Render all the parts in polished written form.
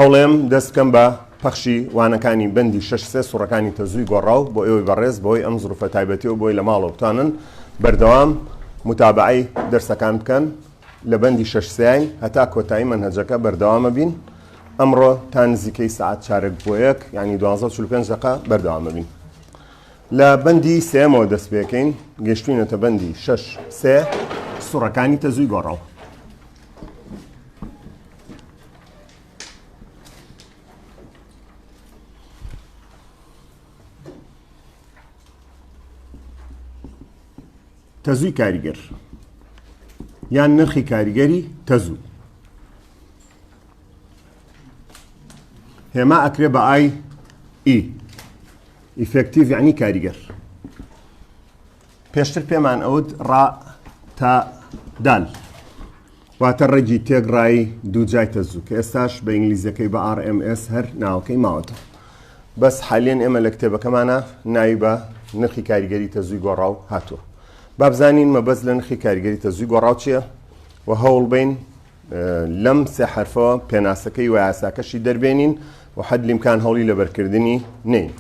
هەوڵێم دەست بکەم بە پەخشی وانەکانی بەندی 6 سوڕەکانی تەزووی گۆڕاو بۆ ئێوەی بەڕێز بۆی ئەم زروفە تایبەتیەوە بۆی لە ماڵەوە بتوانن بەردەوام متابعەی دەرسەکان بکەن لە بەندی 6 هەتا کۆتایی مەنهەجەکە بەردەوامە بین. ئەمڕۆ تا نزیکەی سعات چارێک بۆ یەک یعنی 12:45 دقیقە بەردەوامە بین. لە بەندی سێمەوە دەست پێکەین گەشتوینەتە بەندی 6 سوڕەکانی تەزووی گۆڕاو. تەزووی کاریگەر یان نرخی کاریگەری تەزوو هێما ئەکرێ بە ئای ئی ئیفێکتیڤ یعنی کاریگەر. پێشتر پێمان ئەوت ڕا تا دال واتە ڕێگی تێگڕایی دووجای تەزوو کە ئێستاش بە ئینگلیزیەکەی بە RMS هەر ناوەکەی ماوەتە. بەس حالێن ئێمە لە کتێبەکەمانە ناوی بە نرخی کاریگەری تەزووی گۆڕاو هاتووە. بابزانین مەبەست لە نرخی کاریگەری تەزووی گۆڕاو چییە و هەوڵ بین لەم سێ حرفەوە پێناسەکەی و یاساکەشی دەربێنین و حەد لیمکان هەوڵی لەبەرکردنی نین.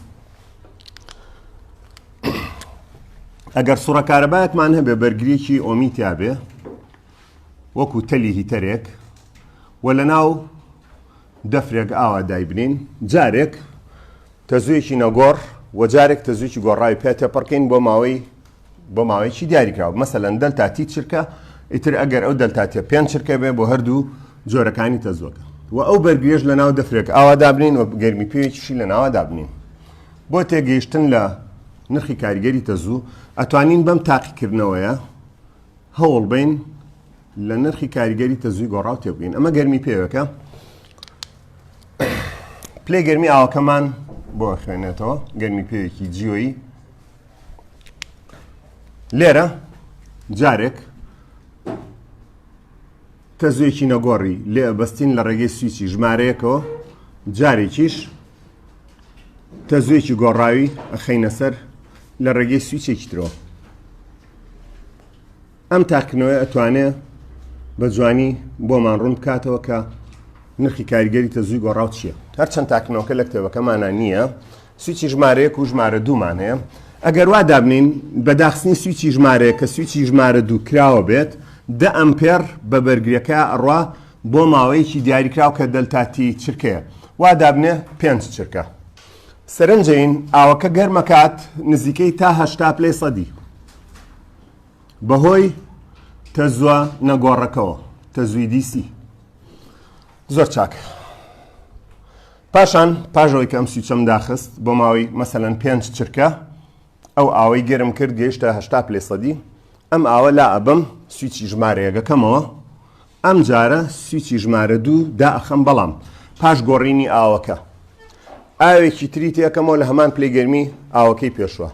ئەگەر سوڕە کارەبایەکمان هەبێ بەرگریەکی ئۆمیتیا بێ وەکو تەلی هیتەرێک و لە ناو دەفرێک ئاوا دایبنین جارێک تەزوویەکی نەگۆڕ و جارێک تەزوویەکی گۆڕاوی پێ تێپەڕکەین بۆ ماوەیەکی دیاریکراوە. مەسەلەن دەلتاتی چرکە ئیتر ئەگەر ئەو دەلتاتێ پێنج چرکە بێ بۆ هەردوو جۆرەکانی تەزووەکە و ئەو بەرگریێژ لە ناو دەفرێک ئاوا دابنین و گەرمی پێوێکیشی لە ناوە دابنین. بۆ تێگەیشتن لە نرخی کاریگەری تەزوو ئەتوانین بەم تاقیکردنەوەیە هەوڵ بین لە نرخی کاریگەری تەزووی گۆڕاو تێبگەین. ئەمە گەرمی پێوەکە پلەی گەرمی ئاوەکەمان بۆ خوێنێتەوە گەرمی پێوێکی جیۆیی. لێرە جارێک تەزوویەکی نەگۆڕی لێ بەستین لە ڕێگەی سویچی ژمارەیەکەوە جارێکیش تەزوویەکی گۆڕاوی ئەخەینە سەر لە ڕێگەی سویچێکی ترەوە. ئەم تاقیکردنەوەی ئەتوانێت بە جوانی بۆمان ڕوون بکاتەوە کە نرخی کاریگەری تەزووی گۆڕاو چییە. هەرچەند تاقیکردنەوەکە لە کتێبەکەمانە نییە سویچی ژمارەیەک و ژمارە دوومان هەیە. ئەگەر وا دابنین بەداخستنی سویچی ژمارەیە کە سویچی ژمارە دوو کراوە بێت 10 ئەمپێر بە بەرگریەکە ئەڕوا بۆ ماوەیەکی دیاریکراو کە دەلتاتی چرکەیە وا دابنێ 5 چرکە. سەرنجین ئاوەکە گەرمەکات نزیکەی تا 80 پلەی سەدی بەهۆی تەزووە نەگۆڕەکەوە تەزووی دیسی زۆر چاک. پاشان پاژەوەی کە ئەم سویچەم داخست بۆ ماوەی مەسەلەن 5 چرکە ئەو ئاوەی گەرم کرد گەیشتە 80 پلەی سەدی. ئەم ئاوە لا ئەبم سویچی ژمارەیەکەکەمەوە ئەم جارە سویچی ژمارە دوو دائەخەم بەڵام پاش گۆڕینی ئاوەکە ئاوێکی تری تێکەمەوە لە هەمان پلەی گەرمی ئاوەکەی پێشوە.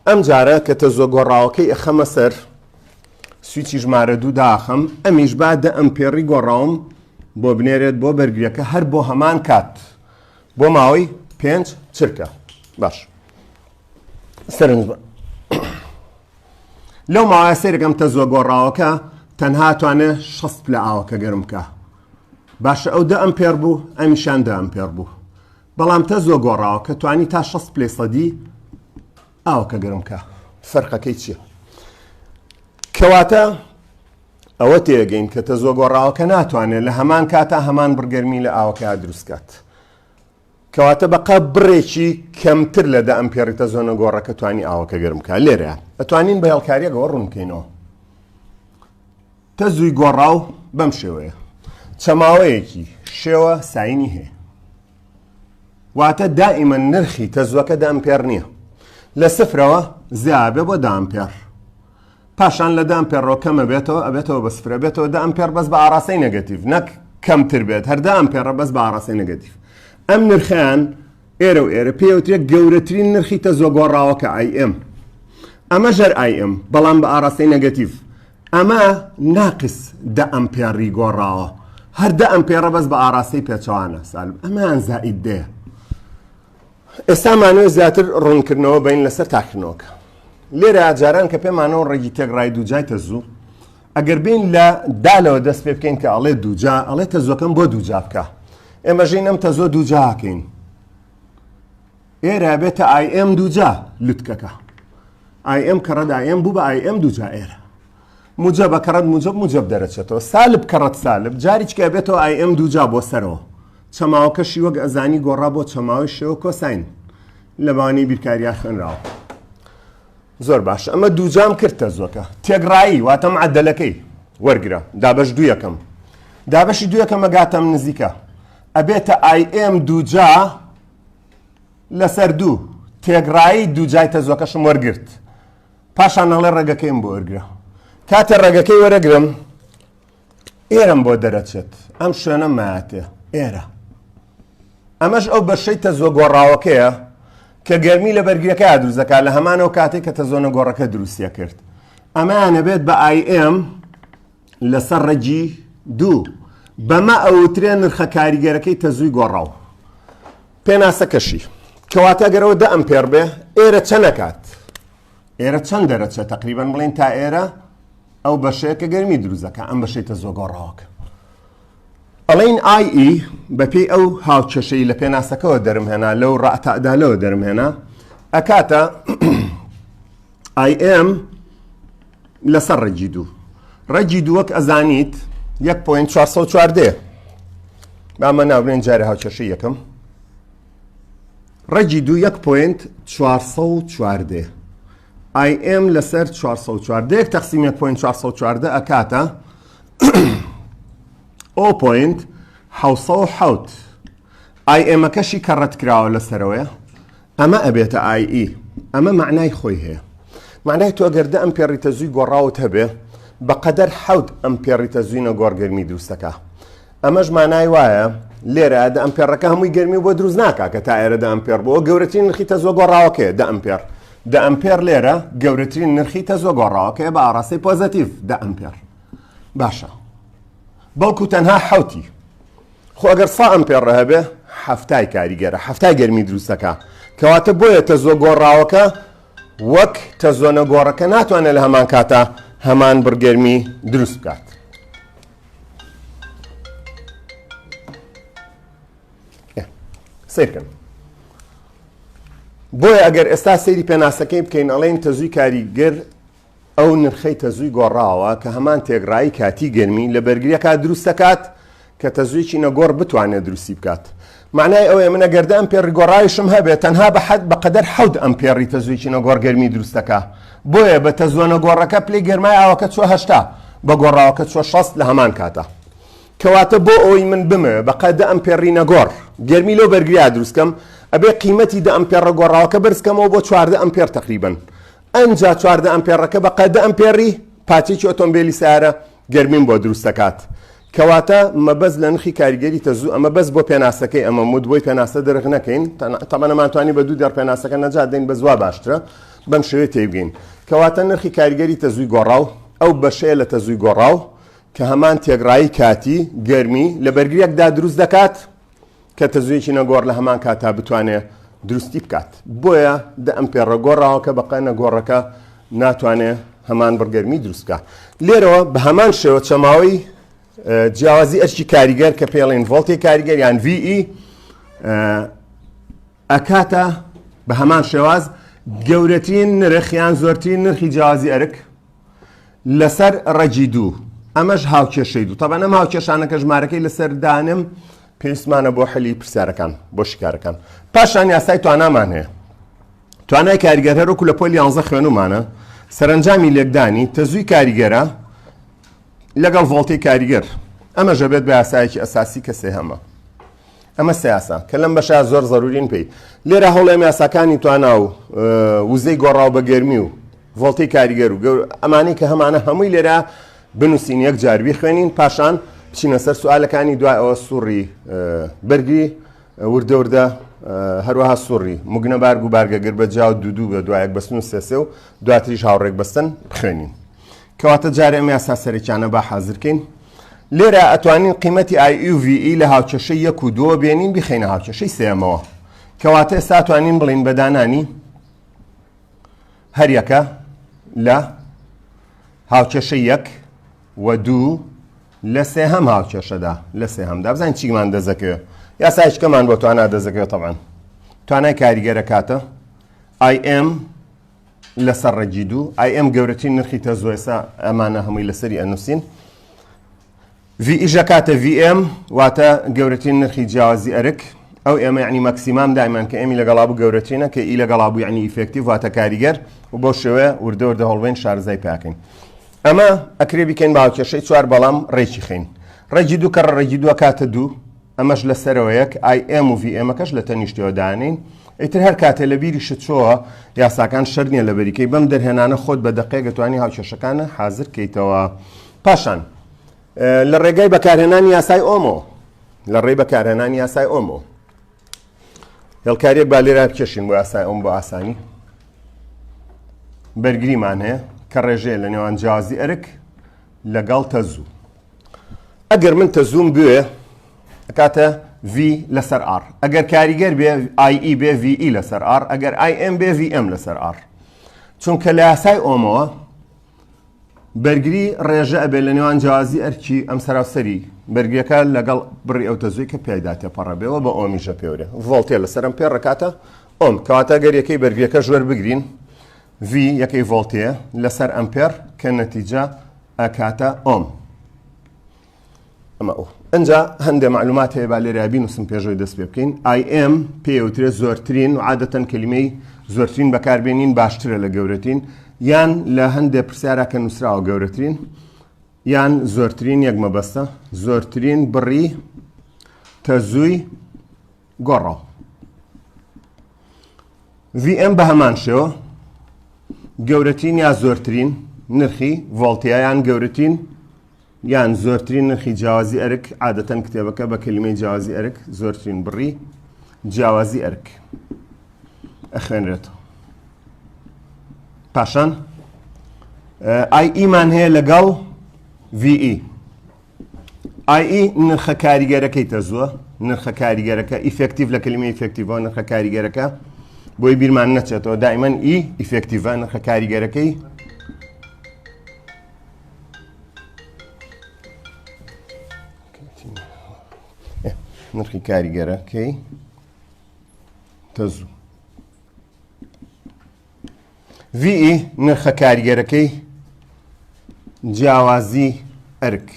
ئەم جارە کە تەزووە گۆڕاوەکەی ئەخەمە سەر سویچی ژمارە دوو داخەم ئەمیش با 10 ئەمپێڕی گۆڕاوم بۆ بنێرێت بۆ بەرگریەکە هەر بۆ هەمان کات بۆ ماوەی 5 چرکە. باش سەرنج بە لەو ماوەیە سەیرەکەم تەزووە گۆڕاوەکە تەنها توانێت 60 پلە ئاوەکە گەرم بکە. باشە ئەو 10 ئەمپێر بوو ئەمیشان 10 ئەمپێر بوو. بەڵام تەزووە گۆڕاوەکە توانی تا 60 پلەی سەدی ئاوەکە گەرم بکە. فەرقەکەی چییە؟ کەواتە ئەوە تێگەین کە تەزووە گۆڕاوەکە ناتوانێت لە هەمان کاتا هەمان بڕگەرمی لە ئاوەکە دروستکات. کەواتە بەقا بڕێکی کەمتر لە 10 ئەمپێری تەزووە نەگۆڕەکە توانی ئاوەکە گەرم بکە. لێرە ئەتوانین بە هێڵکاریەکەوە ڕوون بکەینەوە. تەزووی گۆڕاو بەم شێوەیە چەماوەیەکی شێوە ساینی هەیە واتە دائیمە نرخی تەزووەکە 10 ئەمپێر نییە. لە سفرەوە زیابێ بۆ 10 ئەمپێر پاشان لە 10 ئەمپێرەوە کەمە بێتەوە ئەبێتەوە بە سفرە بێتەوە 10 ئەمپێر بەس بە ئاڕاستەی نەگەتیڤ نەک کەمتر بێت هەر 10 ئەمپێرە بەس بە ئاڕاستەی نەگەتیڤ. ئەم نرخیان ئێرە و ئێرە پێوترێت گەورەترین نرخی تەزووە گۆڕاوەکە IM. ئەمە ژەر IM بەڵام بە ئاڕاستەی نەگەتیڤ. ئەمە ناقص 10 ئەمپێری گۆڕاوە هەر 10 ئەمپێرە بەس بە ئاڕاستەی پێچەوانە سالب ئەمان زائید دێ. ئێستا مانوێ زیاتر ڕوونکردنەوە بین لەسەر تاقیکردنەوەکە. لێرە جاران کە پێمانەوە ڕێگی تێگڕای دووجای تەزوو ئەگەر بین لە دالەوە دەست پێ بکەین کە ئەڵێ دووجا ئەڵێ تەزووەکەم بۆ دووجا بکە ئێمە ژین ئەم تەزۆ دووجاکەین ئێرە بێتە ئایم دووجا لوتکەکە ئایم کەڕەت ئایم بوو بە ئایم دووجا ئێرە موجب کەڕەت موجب دەرەچێتەوە سالب کەڕەت سالب جاریچکە بێتەوە ئایم دووجا بۆ سەرەوە چەماوەکەشی وەک ئەزانی گۆڕا بۆ چەماوەی شێوە کۆساین لە بەوانەی بیرکاریان خوێنراوە زۆر باش ئەمە دووجام کرد تەزۆکە تێگڕایی واتە معەدەلەکەی وەرگرە دابەش دوویەکەم دابەشی دوویەکەمە گاتەم نزیکە ئەبێتە ئایم دووجا لەسەر دوو تێگڕایی دووجای تەزۆکەشم وەرگرت پاشان هەڵێ ڕێگەکەیم بۆ وەرگرە کاتە ڕێگەکەی وەرەگرم ئێرەم بۆ دەرەچێت ئەم شوێنە مایاتێ ئێرە ئەمەش ئەو بەشەی تەزۆ گۆڕاوەکەیە کە گەرمی لە بەرگریەکە دروستەکە لە هەمانەوە کاتێک کە تەزۆنە گۆڕەکە دروستیە کرد ئەمانە بێت بە ئایم لەسەر ڕەجی دوو بەمە ئەوترێن نرخە کاریگەرەکەی تەزووی گۆڕاو پێناسەکەشی کەواتە گەرەوە 10 ئەمپێر بێ ئێرە چەندەکات ئێرە چەند دەرەچێت تقریبان بڵێن تا ئێرە ئەو بەشەیە کە گەرمی دروستەکە ئەم بەشەی تەزۆ گۆڕاوەکە ئەڵین ئای بەپێی ئەو هاوچەشەی لە پێناسەکەەوە دەرمهێنا لەو ڕاتەدالەوە دەرمهێنا ئەکاتە ئایم لەسەر ڕەجی دوو ڕەجی دووەک ئەزانیت 1.414 بامە ناوبرێن جارە هاوچەشەی یەکەم ڕەجی دوو 1.414 ئایم لەسەر 414 تەقسیم 1.414 ئەکاتە 0.7 ئایمەکەشی کەڕەت کراوە لەسەرەوەی ئەمە ئەبێتە ئای ئەمە معنای خۆی هەیە معنای تۆ گەردە ئەمپێڕی تەزووی گۆڕاوت هەبێ بەقەدەر 7 ئەمپێڕی تەزووینە گۆڕ گەرمی دروستەکە ئەمەش مانای وایە لێرە دە ئەمپێڕەکە هەمووی گەرمی بۆ دروست ناکە کە تا ئێرە 10 ئەمپێر بۆ گەورەترین نرخی تەزۆ گۆڕاوەکەیە 10 ئەمپێر 10 ئەمپێر لێرە گەورەترین نرخی تەزۆ گۆڕاوەکەیە بە ئاڕاستەی پۆزەتیڤ 10 ئەمپێر باشە بەڵکو تەنها حوتی خۆ ئەگەر 100 ئەمپێڕە هەبێ هەفتای کاریگەرە هەفتای گەرمی دروستەکە کەواتە بۆیە تەزۆ گۆڕاوەکە وەک تەزۆنە گۆڕەکە ناتوانێت لە هەمان کاتە هەمان بڕگەرمی دروست بکات سیرکن بۆیە ئەگەر ئێستا سەیری پێناسەکەی بکەین ئەڵێن تەزووی کاریگەر ئەو نرخەی تەزووی گۆڕاوە کە هەمان تێگڕایی کاتی گەرمی لە بەرگریەکە دروست دەکات کە تەزوویی نەگۆڕ بتوانێت دروستی بکات معنای ئەوەیە منە گەردە ئەمپێڕی گۆڕاویشم هەبێت تەنها بەقەدەر 7 ئەمپێڕی تەزوویی نەگۆڕ گەرمی دروستەکە بۆیە بە تەزوۆنە گۆڕەکە پلەی گەرمای ئاوەکە 80 بە گۆڕاوەکە 60 لە هەمان کاتە کەواتە بۆ ئەوی من بمە بەقەدە ئەمپێڕی نەگۆڕ گەرمی لەو بەرگریا دروستکەم ئەبێ قیمەتی 10 ئەمپێڕە گۆڕاوەکە برسکەمەوە بۆ 14 ئەمپێر تقریبن ئەنجا 14 ئەمپێڕەکە بەقەدە ئەمپێڕی پاتێکی ئۆتۆمبیلی سیارە گەرمیم بۆ دروست دەکات کەواتە مەبەست لە نرخی کاریگەری تەزوو ئەمە بەس بۆ پێناسەکەی ئەمە مودبۆی پێناسە دەرەغ نەکەین تەمەنەمانتوانی بە دوو دەر پێناسەکە نەجات دەین بە زوا باشترە بەم شێوەیە تێبگەین کەواتە نرخی کاریگەری تەزووی گۆڕاو ئەو بەشەیە لە تەزووی گۆڕاو کە هەمان تێگڕایی کاتی گەرمی لە بەرگریەکدا دروست دەکات کە تەزوویەکی نەگۆڕ لە هەمان کاتا بتوانێت دروستی بکات بۆیە 10 ئەمپێڕە گۆڕاوەکە بەقە نەگۆڕەکە ناتوانێت هەمان بڕگەرمی دروستکە لێرەوە بە هەمان شێوە چەماوەی جیاوازی ئەرکی کاریگەر کە پێڵێن ڤۆڵتی کاریگەر یان VE ئەکاتە بە هەمان شێواز گەورەترین نرخ یان زۆرترین نرخی جیاوازی ئەرک لەسەر ڕەجی دوو ئەمەش هاوکێشەی دوو تەبەن ئەم هاوکێشانەکە ژمارەکەی لەسەر دانم پێویستمانە بۆ حەلی پرسیارەکان بۆ شیکارەکان پاشان یاسای توانامان هەیە توانای کاریگەر هەروەکو لە پۆلی 11 خوێنومانە سەرنجامی لێکدانی تەزووی کاریگەرە لەگەڵ ڤۆڵتی کاریگەر ئەمە ژەبێت بە یاسایەکی ئەساسی کە سێهەمە ئەمە سیاسە کە لەم بەشە زۆر زەرورین پێی لێرە هەوڵێم یاساکانی توانا و وزەی گۆڕاو بە گەرمی و ڤۆڵتی کاریگەر و ئەمانەی کە هەمانە هەمووی لێرە بنووسین یەک جاربی خوێنین پاشان بچینە سەر سوالەکانی دوای ئەوە سوڕی بەرگی وردە وردە هەروەها سوڕی موگنە بارگ و بارگەگر بە جاو دوو بە دوایەک بەستن و سێسێ و دواتریش هاوڕێک بەستن بخوێنین کەواتە جارێ ئەمە یاسا سەرێکیانە با حازرکەین لێرە ئەتوانین قیمەتی IUVE لە هاوچەشەی 1 و 2 بێنین بخەینە هاوچەشەی سێمەوە کەواتە ئێستا ئەتوانین بڵین بەدانانی هەریەکە لە هاوچەشەی 1 و 2 لە سێهەم هاوکێشەدا لە سێهەمدا بزانین چیمان دەزەکەوێت یاسایشکەمان بۆ توانە دەزەکەوێت تەبعاً توانای کاریگەرە کاتە IM لەسەر ڕێجی دوو IM گەورەترین نرخی تەزوێسا ئەمانە هەمووی لەسەری ئەنووسین VE ژە کاتە VM واتە گەورەترین نرخی جیاوازی ئەرک ئەو ئێمە یعنی مەکسیمام دایمان کە ئێمی لەگەڵابوو گەورەترینە کە ئی لەگەڵابوو یعنی ئیفێکتیڤ واتە کاریگەر و بۆ شێوەیە وردە وردە هەڵبێن شارزای پاکەین ئەمە ئەکرێ بیکەین باوکێشەی 4 بەڵام ڕێکی خین ڕێجی دوو کە ڕێجی دووە کاتە دوو ئەمەش لەسەرەوە یەک IM و VMەکەش لە تەنیشتەوە دانین ئیتر هەر کاتێ لە بیری شت چۆوە یاساکان شەر نییە لە بەریکەی بەم دەرهێنانە خۆت بە دەقێک دەتوانی هاوکێشەکانە حازر بکەیتەوە پاشان لە ڕێگای بەکارهێنانی یاسای ئۆمۆ لە ڕێی بەکارهێنانی یاسای ئۆمۆ هێڵکاریەک با لێرە بکێشین بۆ یاسای ئۆم بۆ ئاسانی بەرگریمان هەیە کە ڕێژەیە لە نێوان جیاوازی ئەرک لەگەڵ تەزوو ئەگەر من تەزووم بوێ ئەکاتە V لەسەر R ئەگەر کاریگەر بێ IE بێ VE لەسەر R ئەگەر IM بێ VM لەسەر R چونکە لە یاسای ئۆمەوە بەرگری ڕێژە ئەبێ لە نێوان جیاوازی ئەرکی ئەم سەراسەری بەرگریەکە لەگەڵ بڕی ئەو تەزووی کە پێیدا تێپەڕەبێەوە بە ئۆمیژە پێورێ ڤۆڵتێ لەسەر ئەم پێ ڕکاتە ئۆم کەواتە گەر یەکەی بەرگریەکە ژوەر بگرین V یەکەی ڤۆڵتەیە لەسەر ئەمپێر کە نەتیجە ئەکاتە ئۆم ئەمە ئەو ئەنجا هەندێک معلومات هەیە با لێرە بینوسم پێشەوەی دەست پێ بکەین IM پێوترێ زۆرترین و عادەتەن کەلیمەی زۆرترین بەکاربێنین باشترە لە گەورەترین یان لە هەندێک پرسیارە کە نووسراوە گەورەترین یان زۆرترین یەک مەبەستە زۆرترین بڕی تەزووی گۆڕەوە VM بە هەمان شێوە گەورەترین یا زۆرترین نرخی ڤۆڵتیا یان گەورەترین یان زۆرترین نرخی جیاوازی ئەرک عادەتەن کتێبەکە بە کەلیمەی جیاوازی ئەرک زۆرترین بڕی جیاوازی ئەرک ئەخوێنرێتەوە پاشان IE مان هەیە لەگەڵ VE IE نرخە کاریگەرەکەی تەزووە نرخە کاریگەرەکە ئیفێکتیڤ لە کەلیمەی ئیفێکتیڤەوە نرخە کاریگەرەکە بۆی بیرمان نەچێتەوە دائیمەن ئی ئیفێکتیڤە نرخە کاریگەرەکەی نرخی کاریگەرەکەی تەزوو VE نرخە کاریگەرەکەی جیاوازی ئەرک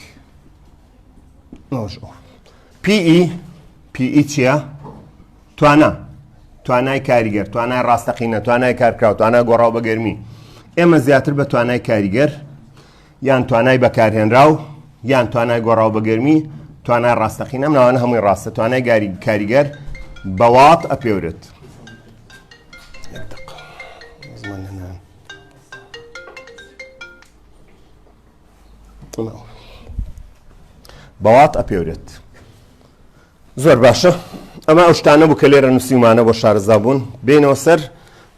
PE چییە؟ توانای کاریگەر توانای ڕاستەقینە توانای کارکراو توانای گۆڕاو بە گەرمی ئێمە زیاتر بە توانای کاریگەر یان توانای بەکارهێنراو یان توانای گۆڕاو بە گەرمی توانای ڕاستەقینە ئەم ناوانە هەمووی ڕاستە توانای کاریگەر بە وات ئەپێورێت بەوات ئەپێورێت زۆر باشە ئەمە ئەو شتانە بوو کە لێرە نووسیمانە بۆ شارەزا بوون بێنەوە سەر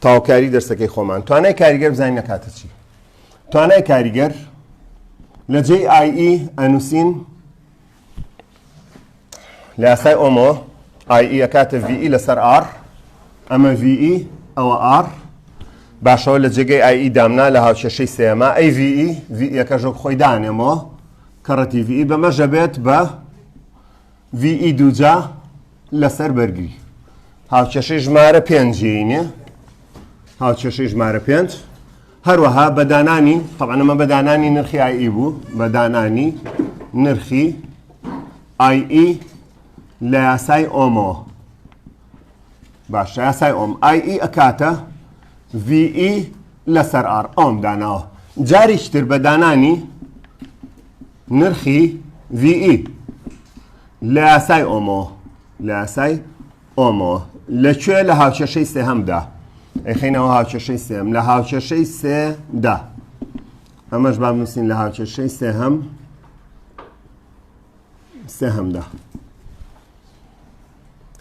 تاواکاری دەرسەکەی خۆمان توانای کاریگەر بزانین نەکاتە چی توانای کاریگەر لە جێی IE ئەنووسین لە یاسای ئۆمۆ IE ئەکاتە VE لەسەر R ئەمە VE ئەوە R باشەوە لە جێگەی IE دامنا لە هاوکێشەی سێمە ئەی VE یەکەژە خۆی دانێمەوە کەڕەتی VE بەمەژە بێت بە VE دووجا لەسەر بەرگری هاوکێشەی ژمارە 5 هاوکێشەی ژمارە 5 هەروەها بەدانانی طبعا ئەمە بەدانانی نرخی IE بوو بەدانانی نرخی IE لە یاسای ئۆمەوە باشە یاسای ئۆم IE ئەکاتە VE لەسەر R ئۆم داناوە جاریشتر بەدانانی نرخی VE لە یاسای ئۆمەوە لە یاسای ئۆمەوە لەکوێ لە هاوکێشەی سێهەمدا ئەیخینەوە هاوکێشەی سێم لە هاوکێشەی سێدا ئەمەش با بنووسین لە هاوکێشەی سێهەمدا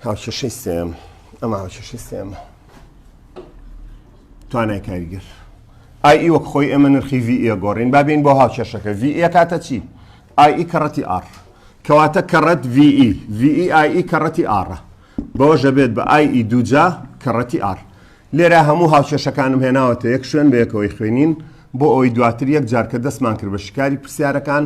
هاوکێشەی سێم ئەمە هاوکێشەی سێمە توانای کاریگەر IE وەک خۆی ئێمە نرخی VE گۆڕین با بین بۆ هاوکێشەکە VE کاتە چی؟ IE کەڕەتی R کەواتە کەڕەت VE IE کەڕەتی R بەوەژە بێت بە IE دووجا کەڕەتی R لێرە هەموو هاوکێشەکانم هێناوەتە یەک شوێن بە یەکەوەی خوێنین بۆ ئەوەی دواتر یەک جار کە دەستمان کرد بە شکاری پرسیارەکان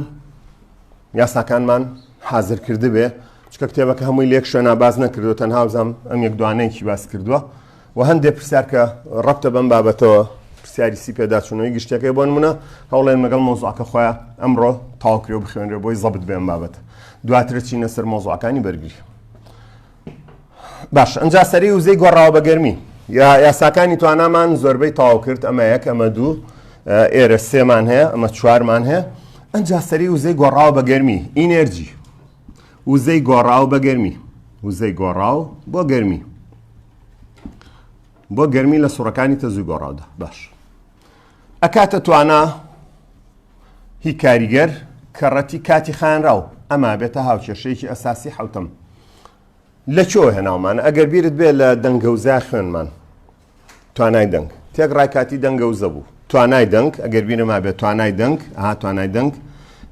یاساکانمان حازر کرده بێ چکە کتێبەکە هەمووی لێک شوێنە باز نەکردو تەنها بزانم ئەم یەک دوانەیەکی باس کردووە و هەندێک پرسیار کە ڕەبتە بەم بابەتەوە پرسیاری سی پێداچوونەوەی گشتەکەی بۆ نمونە هەوڵێن لەگەڵ مۆزوعەکە خۆیان ئەمڕۆ تاواکرێ و بخوێنرێ بۆی زەبط بێ ئەم بابەت دواترە چینە سەر مۆزوعەکانی بەرگری باش ئەنجا سەری وزەی گۆڕاوە بە گەرمی یاساکانی توانامان زۆربەی تاو کرد ئەمە یەک ئەمە دوو ئێرە سێمان هەیە ئەمە چوارمان هەیە ئەنجا سەری وزەی گۆڕاوە بە گەرمی ئینێرجی وزەی گۆڕاو بە گەرمی وزەی گۆڕاو بۆ گەرمی بۆ گەرمی لە سوڕەکانی تەزووی گۆڕاودا باش ئەکاتە توانە هی کاریگەر کەڕەتی کاتی خانراو ئەما بێتە هاوکێشەیەکی ئەساسی حوتەم لەکوێ هێناومانە ئەگەر بیرت بێ لە دەنگەوزا خوێنمان توانای دەنگ تێکڕای کاتی دەنگەوزە بوو توانای دەنگ ئەگەر بیرەما بێت توانای دەنگ ئاها توانای دەنگ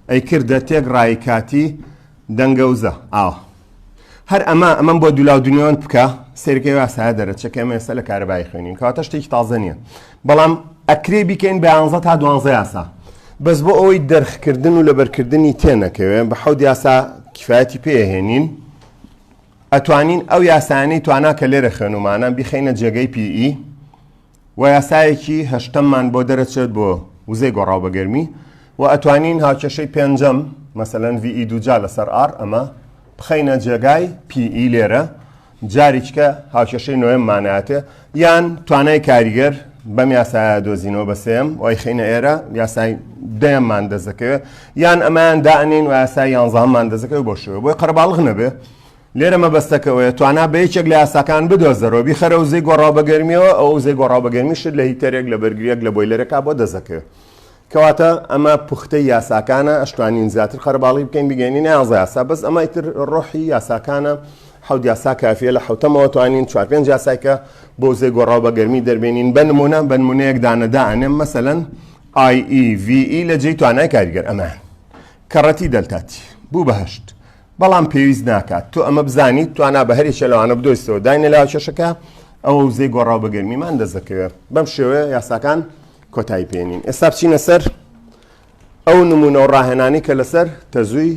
ئەی کردە تێکڕای کاتی دەنگەوزە هەر ئەمەم بۆ دوولاو دنیۆن بکە سێرکەی واسایە دەرەچەکە ئێمە ئێستا لە کارەبای خوێنین کەواتە شتێکی تازە نییە بەڵام ئەکرێ بیکەین بە 11 تا 12 یاسا بەس بۆ ئەوەی دەرخکردن و لەبەرکردنی تێنەکەوێ بە 7 یاسا کفایەتی پێهێنین ئەتوانین ئەو یاسانەی توانا کە لێرە خوێنومانە بیخەینە جێگەی PE و یاسایەکی هەشتممان بۆ دەرەچێت بۆ وزەی گۆڕاو بە گەرمی و ئەتوانین هاوکێشەی پێنجەم مەسەلەن VE دووجا لەسەر R ئەمە بخەینە جێگای PE لێرە جاریچکە هاوکێشەی نوێم ماناتێ یان توانای کاریگەر بەم یاسایە دۆزینەوە بە سێم وای خەینە ئێرە یاسای دەیەممان دەزەکەوێت یان ئەمایان دائنین و یاسای 11مان دەزەکەوێت بۆ شوێ بۆی قەرەباڵغ نەبێ لێرە مەبەستەکەوەیە توانە بە یەکێک لە یاساکان بدۆزەرەوە بیخەرە وزەی گۆڕاو بە گەرمیەوە ئەو وزەی گۆڕاو بە گەرمی شت لە هیتەرێک لە بەرگریەک لە بۆیلەرەکە بۆ دەزەکەوێت کەواتە ئەمە پوختەی یاساکانە ئەشتوانین زیاتر خەرباڵی بکەین بگەینی 11 یاسا بەس ئەمە ئیتر ڕۆحی یاساکانە حەوت یاسا کافیە لە حوتەمەوە توانین 4-5 یاسایکە بۆ وزەی گۆڕاو بە گەرمی دەربێنین بە نمونەیەک دانەدانێم مەسەلەن IEVE لە جێی توانای کاریگەر ئەمان کەڕەتی دەلتاتی بوو بەهشت بەڵام پێویست ناکات تۆ ئەمە بزانیت توانە بە هەریەکێ لەوانە بدۆیستەوە داینە لە هاوکێشەکە ئەوە وزەی گۆڕاو بە گەرمیمان دەزەکەوێت بەم شێوەیە یاساکان کۆتایی پێێنین ئێستا بچینە سەر ئەو نمونە و ڕاهێنانی کە لەسەر تەزووی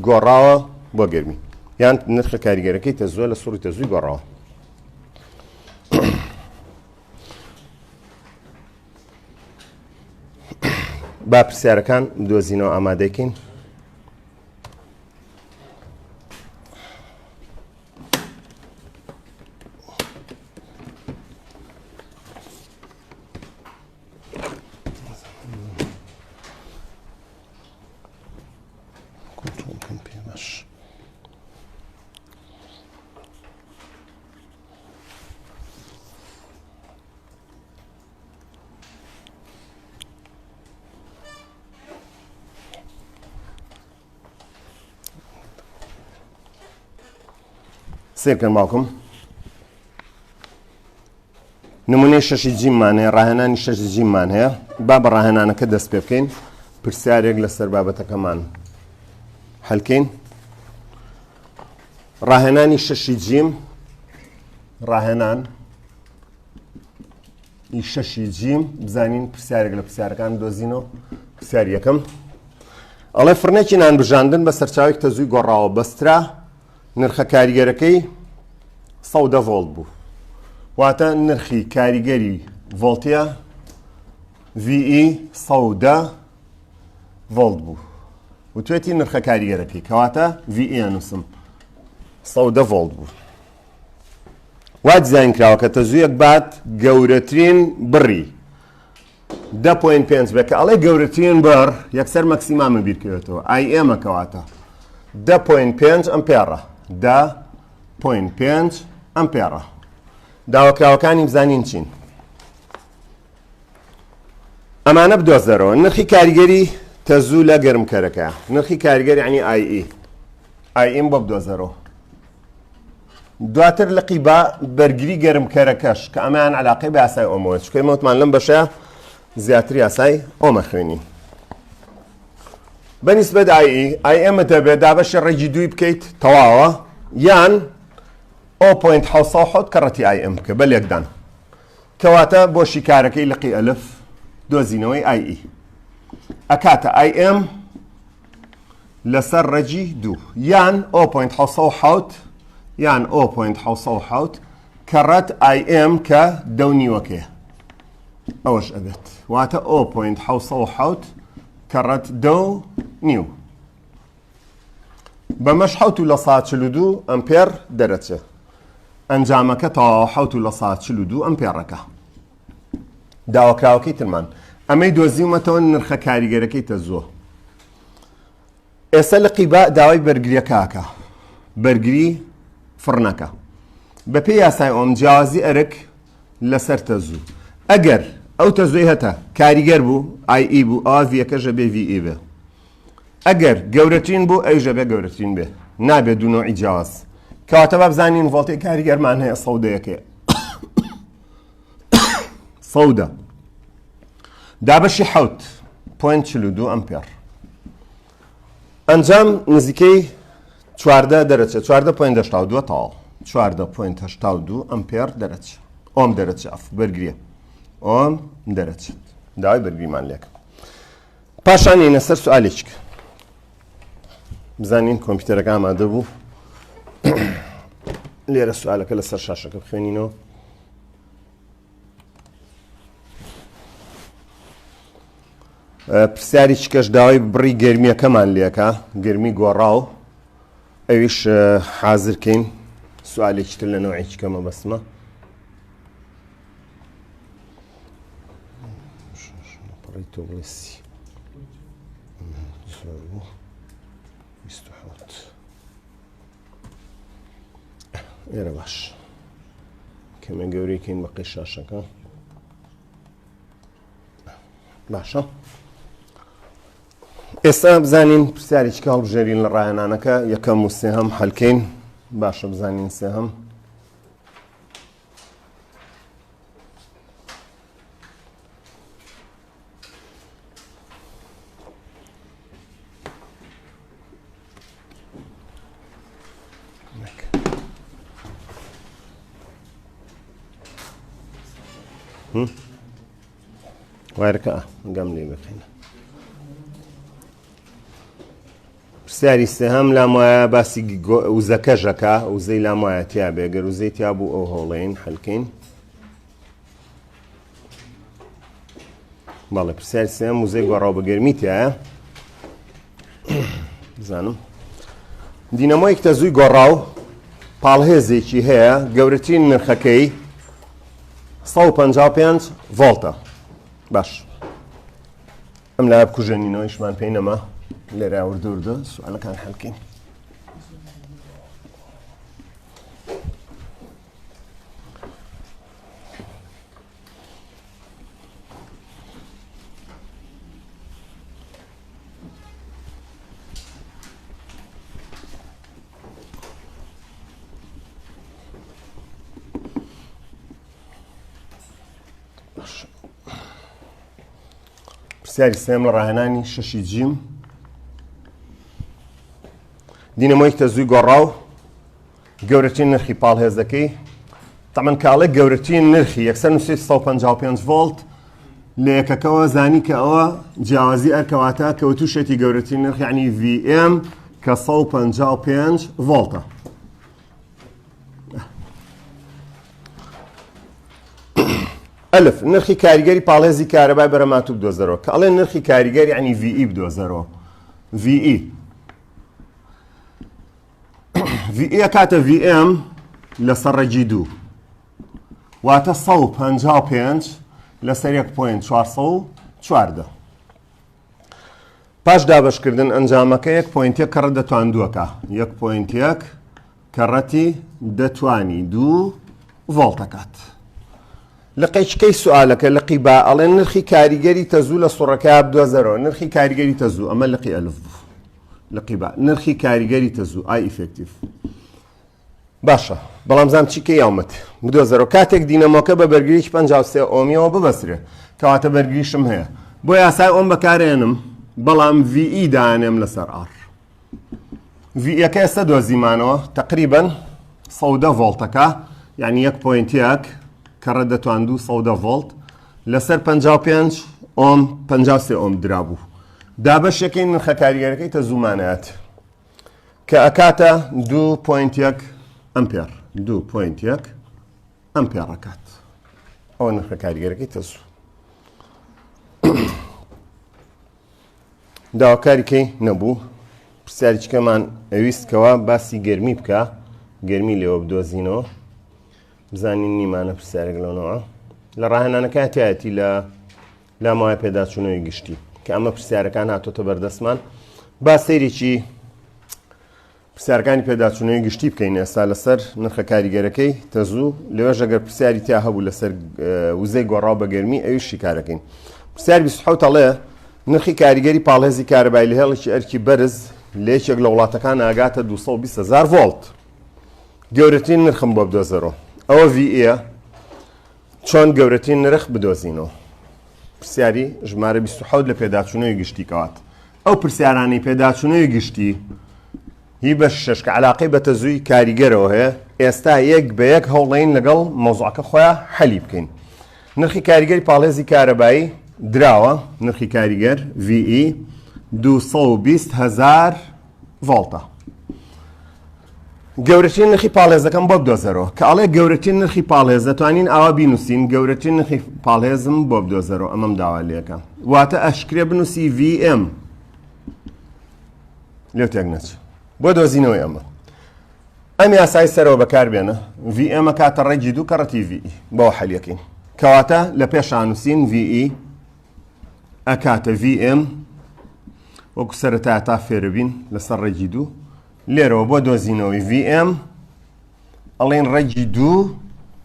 گۆڕاوە بۆ گەرمی یان نرخە کاریگەرەکەی تەزووە لە سوڕی تەزووی گۆڕاوە با پرسیارەکان دۆزینەوە ئامادەکەین سێرکەن باوکم نمونەی شەشی جیممان هەیە ڕاهێنانی شەشی جیممان هەیە با بە ڕاهێنانەکە دەست پێ بکەین پرسیارێک لەسەر بابەتەکەمان هەلکەین ڕاهێنانی شەشی جیم ڕاهێنان شەشی جیم بزانین پرسیارێک لە پرسیارەکان دۆزینەوە پرسیار یەکەم ئەڵێ فرنێکی نانبژاندن بە سەرچاوێک تەزووی گۆڕاوە بەسترا نرخە کاریگەرەکەی 100 ڤۆڵت بوو واتە نرخی کاریگەری ڤۆڵتیە VE 100 ڤۆڵت بوو وتوێتی نرخە کاریگەرەکەی کەواتە VE نووسم 100 ڤۆڵت بوو وا دیزاین کراوە کە تەزوویەک بات گەورەترین بڕی 10.5 بێت کە ئەڵێ گەورەترین بڕ یەکسەر مەکسیمامە بیرکەوێتەوە IM کەواتە 10.5 ئەمپێرە 10.5 ئەمپێرە داواکراوەکانی بزانین چین ئەمانە بدۆزەرەوە نرخی کاریگەری تەزوو لە گەرمکەرەکە نرخی کاریگەری عنی IE بۆ بدۆزەرەوە دواتر لە قیبا بەرگری گەرمکەرەکەش کە ئەمان علاقەی بە یاسای ئۆمەوە چکەی مەوتمان لەم بەشەیە زیاتر یاسای ئۆمە خوێنین بەنسبەت IM دەبێت دابەشی ڕێگی دووی بکەیت تەواوە یان 0.7 کەڕەتی IM بکە بە لێکدان کەواتە بۆ شیکارەکەی لقی ئەلف دۆزینەوەی IE ئەکاتە IM لەسەر ڕەجی 2 یان 0.7 یان 0.7 کەڕەت IM کە دەونیوەکەیە ئەوەش ئەبێت واتە 0.7 کەڕەت دەو نیو بەمەش 742 ئەمپێر دەرەچێت ئەنجامەکە تا 742 ئەمپێڕەکە داواکراوەکەی ترمان ئەمەی دۆزیومەتەوە نرخە کاریگەرەکەی تەزووە ئێستا لە قیبا داوای بەرگریەکەکە بەرگری فڕنەکە بە پێی یاسای ئۆم جیاوازی ئەرک لەسەر تەزوو ئەگەر ئەو تەزوی هەتا کاریگەر بوو IE بوو ئەوە ڤیەکەژە بێ VE بێ ئەگەر گەورەترین بوو ئەوژە بێ گەورەترین بێ نابێت دوو نوعی جیاواز کەواتە با بزانین ڤۆڵتەی کاریگەرمان هەیە سەودەیەکەیە سەودە دابەشی 7.42 ئەمپێر ئەنجام نزیکەی 14 دەرەچێت 14.82 تاڵ 14.82 ئەمپێر دەرەچێت ئۆم دەرەچێت بەرگریە ئۆم دەرەچێت داوای بەرگریمان لێکە پاشان هێنە سەر سوالێکە بزانین کۆمپیوتەرەکە ئامادە بوو لێرە سوالەکە لەسەر شاشەکە بخوێنینەوە پرسیاری چکەش داوای بڕی گەرمیەکەمان لێکە گەرمی گۆڕاو ئەویش حازرکەین سوالێکی تر لە نەوەیەکی کەمە بەسمە ئێرە باش کەمە گەورەیکەین بەقی شاشەکە باشە ئێستا بزانین پرسیارێکی هەڵبژێرین لە ڕاهێنانەکە یەکەم و سێهەم هەڵکەین باشە بزانین سێهەم وایرەکە گەم لێ بخینە پرسیاری سێهەم لام وایە باسی وزەکەژەکە وزەی لام وایە تیا بێ گەر وزەی تیا بوو ئەو هەوڵەین هەلکەین بەڵێ پرسیاری سێهەم وزەی گۆڕاو بە گەرمی تایە بزانم دینەمۆیەک تەزووی گۆڕاو پاڵهێزێکی هەیە گەورەترین نرخەکەی 155 ڤۆڵتە باش ئەم لای بکوژێنینەوەیشمان پێی نەما لێرە وردوردە سوالەکان هەڵکەین پرسیاری سێم لە ڕاهێنانی شەشی جیم دینەمۆیەک تەزووی گۆڕاو گەورەترین نرخی پاڵهێزەکەی تەمەن کاڵێک گەورەترین نرخی یەکسەر نووسێت 155 ڤۆڵت لە یەکەکەوە زانی کە ئەوە جیاوازی ئەرکەواتە کەوتوشێتی گەورەترین نرخ یعنی VM کە 155 ڤۆڵتە ئەلف نرخی کاریگەری پاڵهێزی کارەبای بەرەماتوو بدۆزەرەوە کە ئەڵێن نرخی کاریگەری یعنی VE بدۆزەرەوە VE VE کاتە VM لەسەر ڕەجی 2 واتە 155 لەسەر 1.414 پاش دابەشکردن ئەنجامەکە 1.1 کەڕەت دەتواندووەکە 1.1 کەڕەتی دەتوانی 2 ڤۆڵتەکات لە قەیچکەی سوالەکە لە قیبا ئەڵێن نرخی کاریگەری تەزوو لە سوڕەکە بدۆزەرەوە نرخی کاریگەری تەزوو ئەمە لە قی ئەلف بوو لە قیبا نرخی کاریگەری تەزوو ئای ئیفێکتیڤ باشە بەڵام زانام چیکە یاومت بدۆزەرەوە کاتێک دینەمۆکە بە بەرگریی 53 ئۆمیەوە ببەسرێ کەواتە بەرگریشم هەیە بۆ یاسای ئۆم بەکارێنم بەڵام VE دایانێم لەسەر R VE-یەکە ئێستا دۆزیمانەوە تقریبەن 100 ڤۆڵتەکە یعنی 1.1 کەڕەت دەتواندوو 100 ڤۆڵت لەسەر 55 ئۆم 53 ئۆم درابوو دابەشەکەی نرخە کاریگەرەکەی تە زوومانەت کە ئەکاتە 2.1 ئەمپێر 2.1 ئەمپێڕەکات ئەوە نرخە کاریگەرەکەی تە زوو. داواکاریکەی نەبوو پرسیارێکمان ئەویستکەوە باسی گەرمی بکە گەرمی لێوە بدۆزینەوە بزانین نیمانە پرسیارێک لەنەوە لە ڕاهێنانەکە تایەتی لە لاماوەی پێداچوونەوەی گشتی کە ئەمە پرسیارەکان هاتۆتە بەردەستمان با سەیرێکی پرسیارەکانی پێداچوونەوەی گشتی بکەین ئێستا لەسەر نرخە کاریگەرەکەی تەزوو لەوێژ ئەگەر پرسیاری تیا هەبوو لەسەر وزەی گۆڕاو بە گەرمی ئەویش شیکارەکەین. پرسیار 27 ئەڵێ نرخی کاریگەری پاڵێزی کارەبای لە هێڵێکی ئەرکی بەرز لە یەکێک لە وڵاتەکان ئاگاتە 220,000 ڤۆڵت گەورەترین نرخم بۆ بدۆزەرەوە ئەوە VA چۆن گەورەترین نرخ بدۆزینەوە. پرسیاری ژمارە 27 لە پێداچوونەوەی گشتی کەوات ئەو پرسیارانی پێداچوونەوەی گشتی هی بە شەش کە علاقەی بە تەزووی کاریگەرەوە هەیە ئێستا یەک بە یەک هەوڵین لەگەڵ مەوزوعەکە خۆیان حەلی بکەین. نرخی کاریگەری پاڵێزی کارەبایی دراوە نرخی کاریگەر VE 220,000 ڤۆڵتە گەورەترین نرخی پاڵێزەکەم بۆ بدۆزەرەوە کە ئەڵێ گەورەترین نرخی پاڵێز دەتوانین ئاوا بینوسین گەورەترین نرخی پاڵێزم بۆ بدۆزەرەوە ئەمەم داوا لێەکە واتە ئەشکرێ بنووسی VM لێو تێک نەچ بۆ دۆزینەوەی ئەمە ئەم یاسای سەرەوە بەکاربێنە VM کاتە ڕێگی دوو کەڕەتی VE بۆ حەلیەکەین کەواتە لە پێشان نووسین VE ئەکاتە VM وەکو سەرەتا تا فێرەبین لەسەر ڕێگی دوو لێرەوە بۆ دۆزینەوەی VM ئەڵێن ڕێگی دوو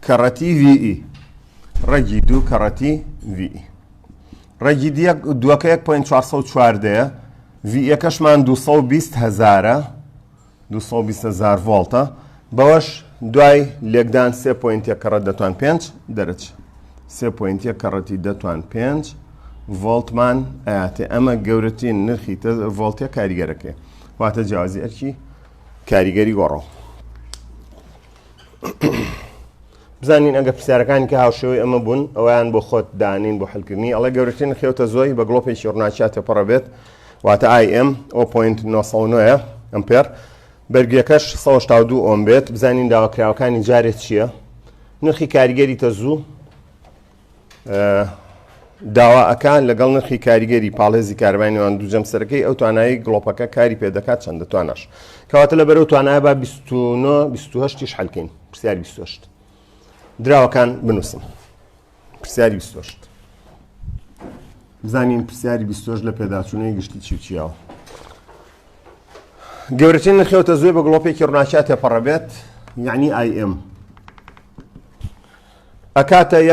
کەڕەتی VE ڕێگی دوو کەڕەتی VE ڕێگی دووەکە 1.414 VE-کەشمان 220,000 220,000 ڤۆڵتە بەوەش دوای لێکدان 3.1 کەڕەت دەتوان 5 دەرەچ 3.1 کەڕەتی دەتوان 5 ڤۆڵتمان ئااتێ ئەمە گەورەترین نرخی ڤۆڵتە کاریگەرەکەی واتە جیاوازی ئەرکی کاریگەری گۆڕۆ. بزانین ئەگە پرسیارەکانی کە هاوشێوەی ئەمە بوون ئەویان بۆ خۆت دانین بۆ حەلکردنی ئەڵێ گەورەترین نرخێوتە زۆی بە گڵۆپێکی ڕووناچیات تێپەڕە بێت واتە IM 0.9 ئەمپێر بەرگیەکەش 182 ئۆم بێت. بزانین داواکراوەکانی جارێت چییە؟ نرخی کاریگەری تەزوو داواەکان لەگەڵ نرخی کاریگەری پاڵێزی کارەبای نێوان دوو جەمسەرەکەی ئەو توانایی گڵۆپەکە کاری پێدەکات چەندە توانەش کەواتە لەبەرەو توانایە با 28 حەلکەین پرسیاری 28 دراوەکان بنووسن پرسیاری 28 بزانین پرسیاری 28 لە پێداچوونەوەی گشتی چیاوە. گەورەترین نرخێوتە زۆی بە گڵۆپێکی ڕووناچیات تێپەڕە بێت یعنی IM ئەکاتە 1.9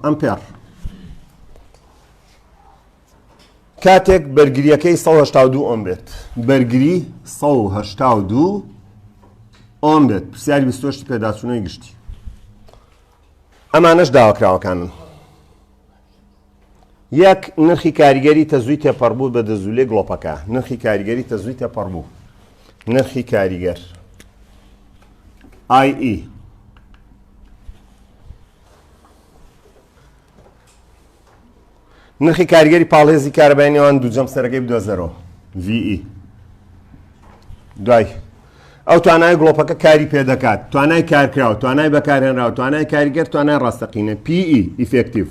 ئەمپێر کاتێک بەرگریەکەی 182 ئۆم بێت بەرگری 182 ئۆم بێت پرسیاری 28 پێداچوونەوەی گشتی ئەمانەش داواکراوەکانن. یەک نرخی کاریگەری تەزووی تێپەڕبوو بە دەزولێ گڵۆپەکە نرخی کاریگەری تەزووی تێپەڕبوو نرخی کاریگەر IE نرخی کاریگەری پاڵێزی کارەبای نێوان دوو جەمسەرەکەی بدۆزەرەوە VE دوای ئەو توانای گڵۆپەکە کاری پێدەکات توانای کارکراوە توانای بەکارهێنراوە توانای کاریگەر توانای ڕاستەقینە PE ئیفێکتیڤ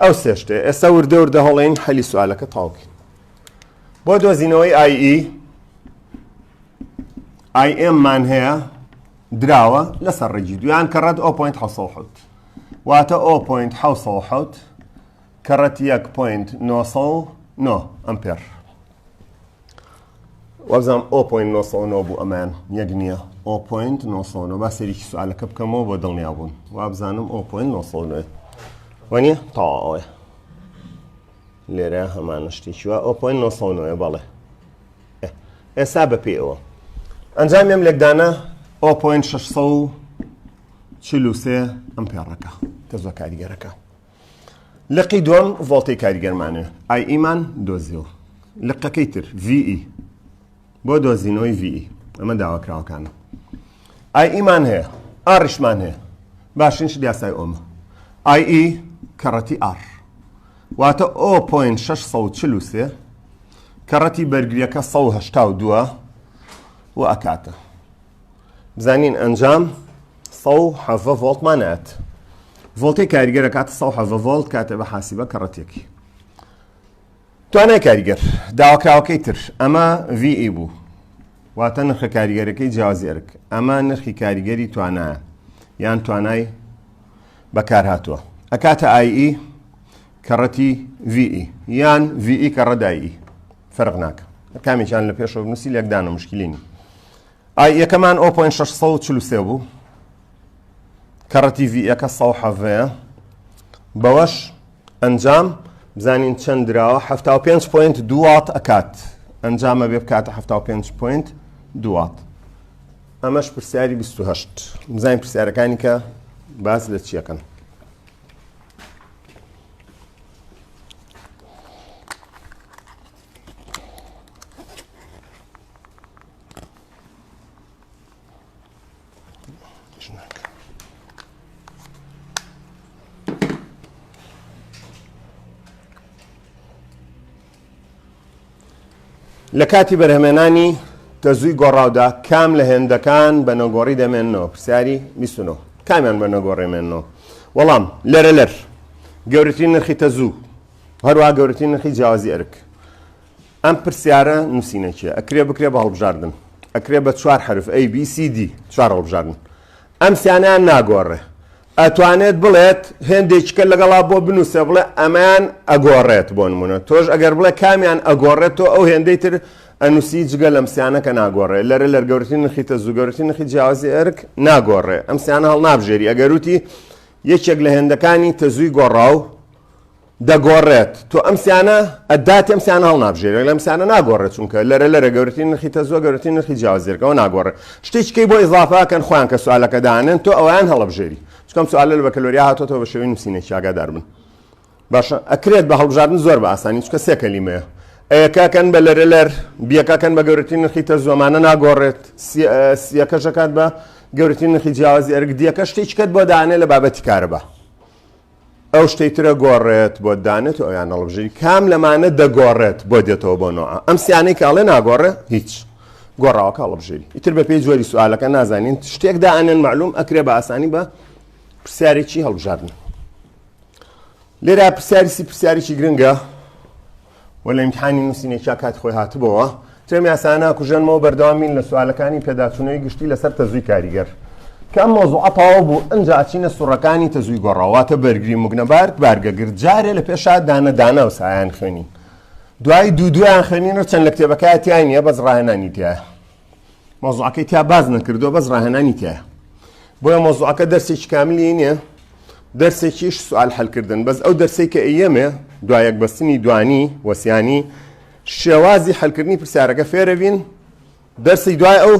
ئەو سێشتێ ئێستا وردە وردە هەڵێن حەلی سوالەکە تاوکەین بۆ دۆزینەوەی IE IM مان هەیە دراوە لەسەر ڕێگی دویان کەڕەت 0.7 واتە 0.7 کەڕەت 1.9 ئەمپێر وەبزانم 0.9 بوو ئەمان یەک نییە 0.9 با سەرێکی سوالەکە بکەمەوە بۆ دڵنیا بوون وابزانم 0.9 وانە تاوە لێرە هەمانە شتێکی وە 0.9 بەڵێ ئێستا بە پێەوە ئەنجامێم لێکدانە 0.643 ئەمپێڕەکە تەزوە کاریگەرەکە. لقی دووەم ڤۆڵتەی کاریگەرمانێ IE-مان دۆزیەوە لقەکەی تر VE بۆ دۆزینەوەی VE ئەمە داواکراوەکانە IE-مان هەیە ئاڕیشمان هەیە باشینش دیاسای ئۆمە IE کەڕەتی ئار واتە 0.643 کەڕەتی بەرگریەکە 182 و ئەکاتە بزانین ئەنجام 170 ڤۆڵتمانەت ڤۆڵتی کاریگەرە کاتە 170 ڤۆڵت کاتە بە حاسیبە کەڕەتێکی توانای کاریگەر داواکراوەکەی تر ئەمە VE بوو واتە نرخە کاریگەرەکەی جیاوازی ئەرک ئەمە نرخی کاریگەری توانایە یان توانای بەکارهاتووە ئەکاتە IE کەڕەتی VE یان VE کەڕەدایی فەرق ناکە کامێکیان لە پێشەوە بنووسی لێکدانە مشکلینی یەکەمان 0.643 بوو کەڕەتی VE-ەکە 170 بەوەش ئەنجام بزانین چەند درراوە 75.2 وات ئەکات ئەنجامە بێ بکاتە 75.2 وات ئەمەش پرسیاری 28 بزانین پرسیارەکانی کە باس لە چیەکەن لە کاتی بەرهەمێنانی تەزووی گۆڕاودا کام لە هێندەکان بە نەگۆڕی دەمێننەوە پرسیاری 29 کامیان بە نەگۆڕێمێنەوە وەڵام لەرە گەورەترین نرخی تەزوو هەروە گەورەترین نرخی جیاوازی ئەرک ئەم پرسیارە نووسینەکیە ئەکرێ بکرێ بە هەڵبژاردن ئەکرێ بە 4 حرف ABCD 4 هەڵبژاردن ئەم سیانیان ناگۆڕێ ئەتوانێت بڵێت هێندێکیکە لەگەڵا بۆ بنووسێ بڵێ ئەمان ئەگۆڕێت بۆ نمونە تۆش ئەگەر بڵێ کامیان ئەگۆڕێت تۆ ئەو هێندەی تر ئەنووسی جگە لەم سیانە کە ناگۆڕێ لەرە گەورەترین نرخی تەزوو گەورەترین نرخی جیاوازی ئەرک ناگۆڕێ ئەم سیانە هەڵ نابژێری ئەگەروتی یەکێک لە هێندەکانی تەزووی گۆڕاو دەگۆڕێت تۆ ئەم سیانە ئەدات ئەم سیانە هەڵ نابژێری لەم سیانە ناگۆڕێت چونکە لەرە گەورەترین نرخی تەزوو گەورەترین نرخی جیاوازی ئەرکەوە ناگۆڕێ شتێکیکەی بۆ ئیضافەکەن خۆیان کە سوالەکە دانێن تۆ ئەویان هەڵەبژێری چکەم سوالە لە بەکەلۆریا هاتۆتەوە بە شێوەی نووسینێکی ئاگادار بن باشە ئەکرێت بە هەڵبژاردن زۆر بە ئاسانی چکە سێ کەلیمەیە ئەیەکەکەن بە لەرە بیەکەکەن بە گەورەترین نرخی تەزووەمانە ناگۆڕێت سیەکەشەکات بە گەورەترین نرخی جیاوازی ئەرک دیەکە شتێکیکەت بۆ دانێ لە بابەتی کارەبە ئەو شتەیترە گۆڕێت بۆ دانێت و ئەویان هەڵبژێری کام لەمانە دەگۆڕێت بۆ دێتەوە بۆ نۆعە ئەم سیانەی کاڵێ ناگۆڕێ هیچ گۆڕاوەکە هەڵبژێری ئیتر بە پێی جۆری سوالەکە نازانین شتێک دائەنێن معلوم ئەکرێ بە ئاسانی بە پرسیارێکی هەڵبژاردن لێرە پرسیارێکی گرنگە و لە ئیمتحانی نووسینێکیا کات خۆی هاتبەوە تێمی ئاسانە کوژێنمەوە بەردەوامین لە سوالەکانی پێداچوونەوەی گشتی لەسەر تەزووی کاریگەر کە ئەم مۆزوعە تەواو بوو ئەنجا ئاچینە سوڕەکانی تەزووی گۆڕاواتە بەرگری موگنەبارک بارگەگرت جارێ لە پێشا دانە و سایان خوێنین دوای دوایان خوێنینەوە چەند لە کتێبەکەی تیای نییە بەس ڕاهێنانی تایە مۆزوعەکەی تیا باز نەکردووە بەس ڕاهێنانی تایە بۆیە مۆزوعەکە دەرسێکی کاملی نییە دەرسێکیش سوال حەلکردن بەس ئەو دەرسەی کە ئەیەمێ دوایەک بەستنی دوانی وەسیانی شێوازی حەلکردنی پرسیارەکە فێرە بین دەرسی دوای ئەو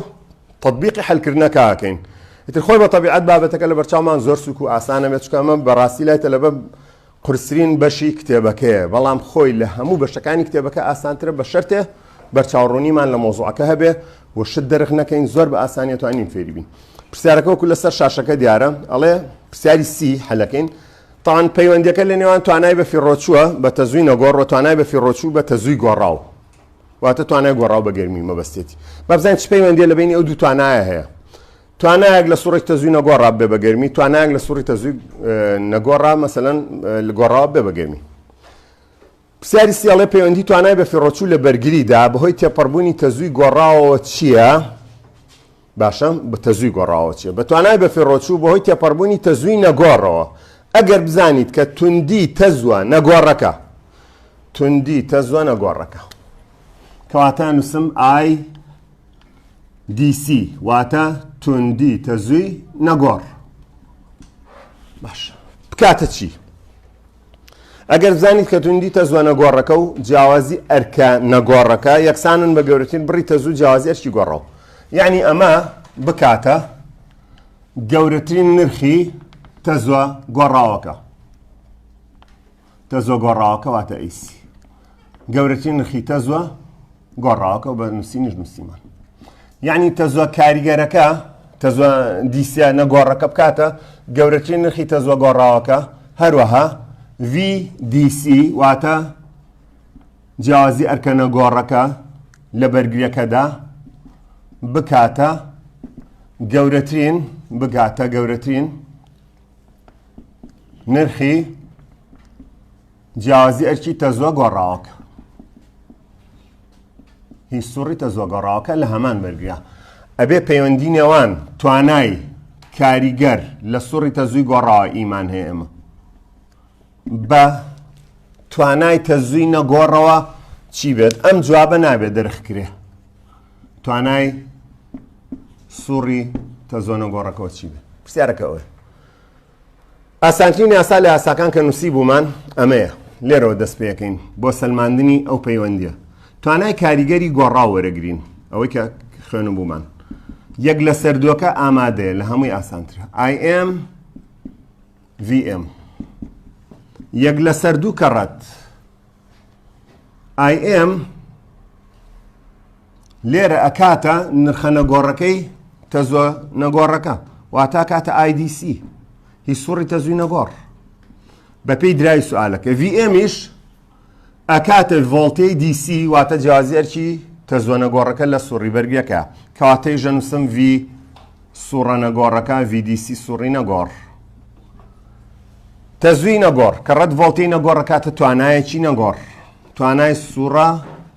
تەطبیقی حەلکردنەکە ئاکەین ئیتر خۆی بە تەبیعەت بابەتەکە لە بەرچاومان زۆر سووک و ئاسانە بێت چکە ئەمە بەڕاستی لایتە لەبە قورسترین بەشی کتێبەکەیە بەڵام خۆی لە هەموو بەشەکانی کتێبەکە ئاسانترە بە شەرتێ بەرچاوڕوونیمان لە مۆزوعەکە هەبێ و شت دەرخ نەکەین زۆر بە ئاسانی توانین فێری بین پرسیارەکە وەکو لەسەر شاشەکە دیارە ئەڵێ پرسیاری سی حەلەکەین تاوان پەیوەندیەکە لە نێوان توانای بە فیڕۆچووە بە تەزووی نەگۆڕ و توانای بە فیڕۆچوو بە تەزووی گۆڕاو واتە توانای گۆڕاو بە گەرمی مەبەستێتی با بزانین چ پەیوەندیە لە بینی ئەو دوو توانایە هەیە توانایەک لە سوڕی تەزووی نەگۆڕا بێ بە گەرمی توانایەک لە سوڕی تەزووی نەگۆڕا مەسەلەن لە گۆڕاوە بێ بە گەرمی پرسیاری سیاڵێ پەیوەندی توانای بە فیڕۆچوو لە بەرگریدا بەهۆی تێپەڕبوونی تەزووی گۆڕاوەوە چییە باشە بە تەزووی گۆڕاوە چیە بە توانای بە فیڕۆچوو بەهۆی تێپەڕبوونی تەزووی نەگۆڕەوە ئەگەر بزانیت کە توندی تەزووە نەگۆڕەکە توندی تەزووە نەگۆڕەکە کەواتە نووسم IDC واتە توندی تەزووی نەگۆڕ باش بکاتە چی ئەگەر بزانیت کە توندی تەزووە نەگۆڕەکە و جیاوازی ئەرکە نەگۆڕەکە یەکسانن بە گەورەترین بڕی تەزوو جیاوازی ئەرکی گۆڕاو یعنی ئەمە بکاتە گەورەترین نرخی تەزووە گۆڕاوەکە تەزووە گۆڕاوەکە واتە ئیسی گەورەترین نرخی تەزووە گۆڕاوەکە و بە نووسینیش نووسیمان یعنی تەزووە کاریگەرەکە تەزووە دیسە نەگۆڕەکە بکاتە گەورەترین نرخی تەزووە گۆڕاوەکە هەروەها VDC واتە جیاوازی ئەرکەنە گۆڕەکە لە بەرگریەکەدا بکاتە گەورەترین نرخی جیاوازی ئەرکی تەزوە گۆڕاوەکە هیچ سوڕی تەزوە گۆڕاوەکە لە هەمان بەرگریە ئەبێ پەیوەندی نێوان توانای کاریگەر لە سوڕی تەزووی گۆڕاوە ئیمان هەیە ئێمە بە توانای تەزووی نەگۆڕەوە چی بێت ئەم جوابە نابێت دەرخکرێ توانای سوڕی تەزوە نەگۆڕەکەەوە چی بێت پرسیارەکە ئەوە ئاسانترین یاسا لە یاساکان کە نووسی بوومان ئەمەیە لێرەوە دەست پێەکەین بۆ سەلماندنی ئەو پەیوەندیە توانای کاریگەری گۆڕاو وەرەگرین ئەوەی کە خوێنم بوومان یەک لە سەردووەکە ئامادەیە لە هەمووی ئاسانترە IM VM یەک لە سەردوو کەڕەت IM لێرە ئەکاتە نرخە نەگۆڕەکەی تەزوە نەگۆڕەکە واتە کاتە IDC هیچ سوڕی تەزووی نەگۆڕ بەپێی درای سوالەکە VMیش ئەکاتە ڤۆڵتەی DC واتە جیاوازی ئەرکی تەزوە نەگۆڕەکە لە سوڕی بەرگیەکە کەواتەی ژەنووسم V سوڕە نەگۆڕەکە VDC سوڕی نەگۆڕ تەزووی نەگۆڕ کە ڕەت ڤۆڵتەی نەگۆڕەکاتە توانایەکی نەگۆڕ توانای سوڕە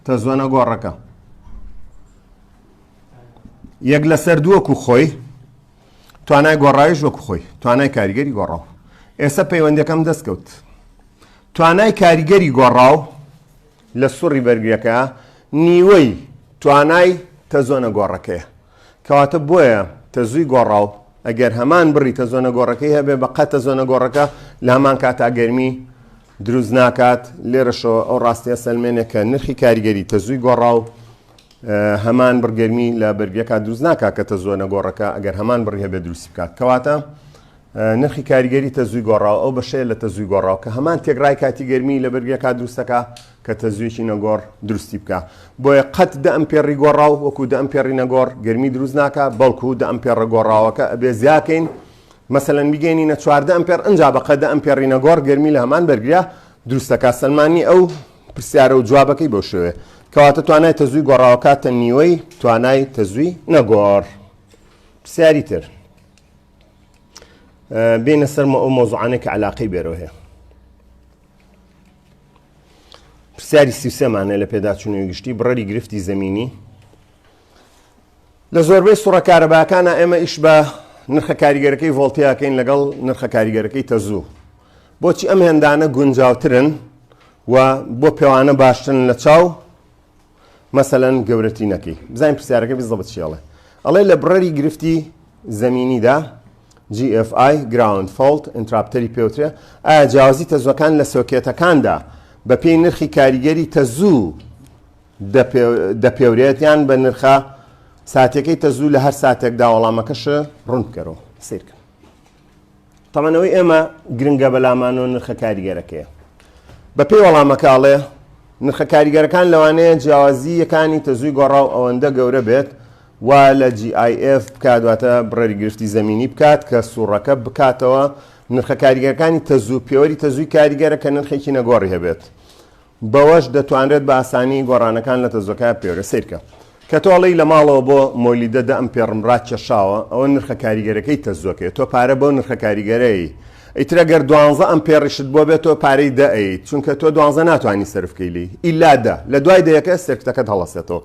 تەزوە نەگۆڕەکە یەک لەسەر دووەکو خۆی توانای گۆڕاویش وەکو خۆی توانای کاریگەری گۆڕاو ئێستا پەیوەندەکەم دەستکەوت توانای کاریگەری گۆڕاو لە سوڕی بەرگریەکە نیوەی توانای تەزوە نەگۆڕەکەیە کەواتە بۆیە تەزووی گۆڕاو ئەگەر هەمان بڕی تەزوە نەگۆڕەکەی هەبێ بە قەت تەزوە نەگۆڕەکە لە هەمان کاتا گەرمی دروست ناکات لێرەشەوە ئەو ڕاستیە سەلمێنێک کە نرخی کاریگەری تەزووی گۆڕاو هەمان بڕگەرمی لە بەرگیەکە دروست ناکات کە تەزوە نەگۆڕەکە ئەگەر هەمان بڕی هەبێ دروستی بکات کەواتە نرخی کاریگەری تەزووی گۆڕاو ئەو بەشەیە لە تەزووی گۆڕاو کە هەمان تێکڕای کاتی گەرمی لە بەرگیەکە دروستەکە کە تەزوویەکی نەگۆڕ دروستی بکە بۆیە قەت 10 ئەمپێری گۆڕاو وەکو 10 ئەمپێری نەگۆڕ گەرمی دروست ناکە بەڵکو 10 ئەمپێرە گۆڕاوەکە ئەبێ زیاکەین مەسەلەن بیگەینینە 14 ئەمپێر ئەنجا بە قەت 10 ئەمپێری نەگۆڕ گەرمی لە هەمان بەرگریە دروستەکە سەلمانی ئەو پرسیارە و جوابەکەی بۆ شوێ کەواتە توانای تەزووی گۆڕاوەکاتە نیوەی توانای تەزووی نەگۆڕ پرسیاری تر بینە سەر ئەو مۆزوعانێک کە عەلاقەی بێرەوە هەیە پرسیاری 33مانە لە پێداچوونەوەی گشتی بڕەری گرفتی زەمینی لە زۆربەی سوڕە کارەباکانە ئێمە ئیش بە نرخە کاریگەرەکەی ڤۆڵتەیەکەین لەگەڵ نرخە کاریگەرەکەی تەزوو بۆچی ئەم هێندانە گونجاوترن و بۆ پێوانە باشترن لە چاو مەسەلەن گەورەترینەکەی بزانین پرسیارەکە بیزڵبەت چیاڵێ ئەڵێ لە بڕەری گرفتی زەمینیدا GFI Ground Fault ئینتراپتەری پێوترێ ئایا جیاوازی تەزوەکان لە سۆکێتەکاندا بە پێی نرخی کاریگەری تەزوو دەپێورێت یان بە نرخە ساتێکەی تەزوو لە هەر ساتێکدا وەڵامەکەشە ڕوون بکەرەوە سیرکە تەمەنەوەی ئێمە گرنگە بەلامانەوە نرخە کاریگەرەکەیە بە پێی وەڵامەکاڵێ نرخە کاریگەرەکان لەوانەیە جیاوازیەکانی تەزووی گۆڕاو ئەوەندە گەورە بێت وا لە GIF بکات واتە بڕەری گرفتی زەمینی بکات کە سوڕەکە بکاتەوە نرخە کاریگەرەکانی تەزوو پێوەری تەزووی کاریگەرە کە نرخێکی نەگۆڕی هەبێت بەوەش دەتوانرێت بە ئاسانی گۆڕانەکان لە تەزوەکە پێوەرە سیرکە کە تۆڵی لە ماڵەوە بۆ مۆلیدە 10 ئەمپێرم ڕاکێشاوە ئەوە نرخە کاریگەرەکەی تەزوەکەی تۆ پارە بۆ نرخە کاریگەرەی ئیترە گەر 12 ئەمپێڕیشت بۆ بێت تۆ پارەی دەئیت چونکە تۆ 12 ناتوانانی سەرفکەی لی ئیلا لە دوای دەیەکە سێرکتەکەت هەڵەسێتەوە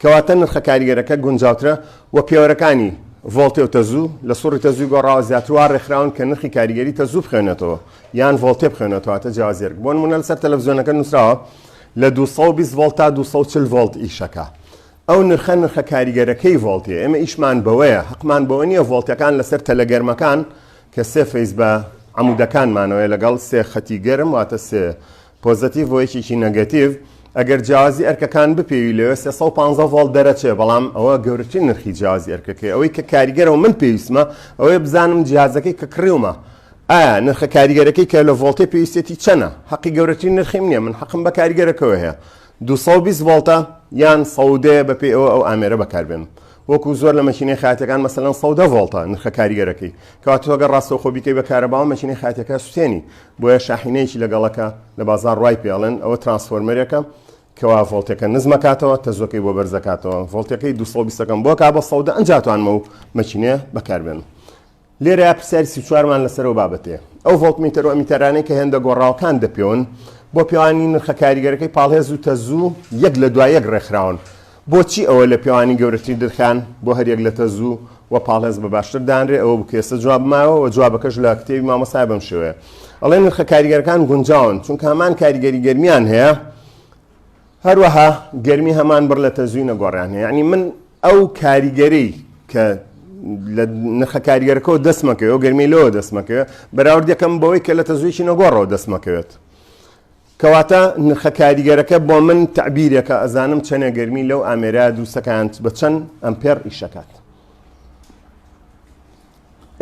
کەواتە نرخە کاریگەرەکە گونجاوترە و پێوەرەکانی ڤۆڵتێ و تەزوو لە سوڕی تەزووی گۆڕاوە زیاتروا ڕێکخراون کە نرخی کاریگەری تەزوو بخوێنێتەوە یان ڤۆڵتێ بخوێنێتەوە تە جیاوازیەرگ بۆ نمونە لەسەر تەلەڤیزۆنەکە نووسراوە لە 220 ڤۆڵت تا 240 ڤۆڵت ئیشەکە ئەو نرخە کاریگەرەکەی ڤۆڵتێ ئێمە ئیشمان بەوەیە حەقمان بەوە نییە ڤۆڵتەکان لەسەر تەلەگەرمەکان کە سێ فەیز بە عەمودەکانمانەوەی لەگەڵ سێ خەتی گەرم واتە سێ پۆزەتیڤ و یەکێکی نەگەتیڤ ئەگەر جیاوازی ئەرکەکان بپێوی لەوێ 350 ڤۆڵت دەرەچێ بەڵام ئەوە گەورەترین نرخی جیاوازی ئەرکەکەی ئەوەی کە کاریگەرەوە من پێویستمە ئەوەیە بزانم جیازەکەی کە کڕیومە ئایا نرخە کاریگەرەکەی کە لە ڤۆڵتێ پێویستێتی چەنە حەقی گەورەترین نرخیم نییە من حەقم بە کاریگەرەکەوە هەیە 220 ڤۆڵتە یان سەودەیە بەپێی ئەوە ئەو ئامێرە بەکاربێنم وەکو زۆر لە مەشینەی خاتەکان مەسەلەن 110 ڤۆڵتە نرخە کاریگەرەکەی کەواتە تۆ ئەگەر ڕاستەوخۆ بیکەی بە کارەباوە مەشینەی خاتەکە سوتێنی بۆیە شاحینەیەکی لەگەڵەکە لە بازار ڕای پێڵێن ئەوە ترانسفۆرمەرێکە کەوا ڤۆڵتێکە نزمەکاتەوە تەزۆکەی بۆ بەرزەکاتەوە ڤۆڵتەکەی 220ەکەم بۆ کا بە 100 ئەنجاتوانمە و مەشینەیە بەکاربێن لێرە پرسیاری 34مان لەسەرەوە بابەتەیە ئەو ڤۆڵتمیتەر و ئەمیتەرانەی کە هێندە گۆڕاوەکان دەپێون بۆ پیاوانی نرخە کاریگەرەکەی پاڵهێز و تەزوو یەک لە دوای یەک ڕێکخراون بۆچی ئەوە لە پیاوانی گەورەتری دەرخان بۆ هەر یەک لە تەزوو و پاڵهێز بە باشتر دانرێ ئەوە بکێسە جواب ماوە و جوابەکەش لە کتێبی مامۆستا بەم شێوەیە ئەڵێ نرخە کاریگەرەکان گونجاون چونکە هەمان کاریگەری گەرمیان هەیە هەروەها گەرمی هەمان بڕ لە تەزووی نەگۆڕیان هەیە یعنی من ئەو کاریگەری کە لە نرخە کاریگەرەکەەوە دەستمەکەوێت و گەرمی لەوە دەستمەکەوێت بەراوردەکەم بەوەی کە لە تەزوویی نەگۆڕەوە دەستمەکەوێت کەواتە نرخە کاریگەرەکە بۆ من تعبیرێکە ئەزانم چەنە گەرمی لەو ئامێرە دووسەکانت بە چەند ئەمپێر ئیشەکات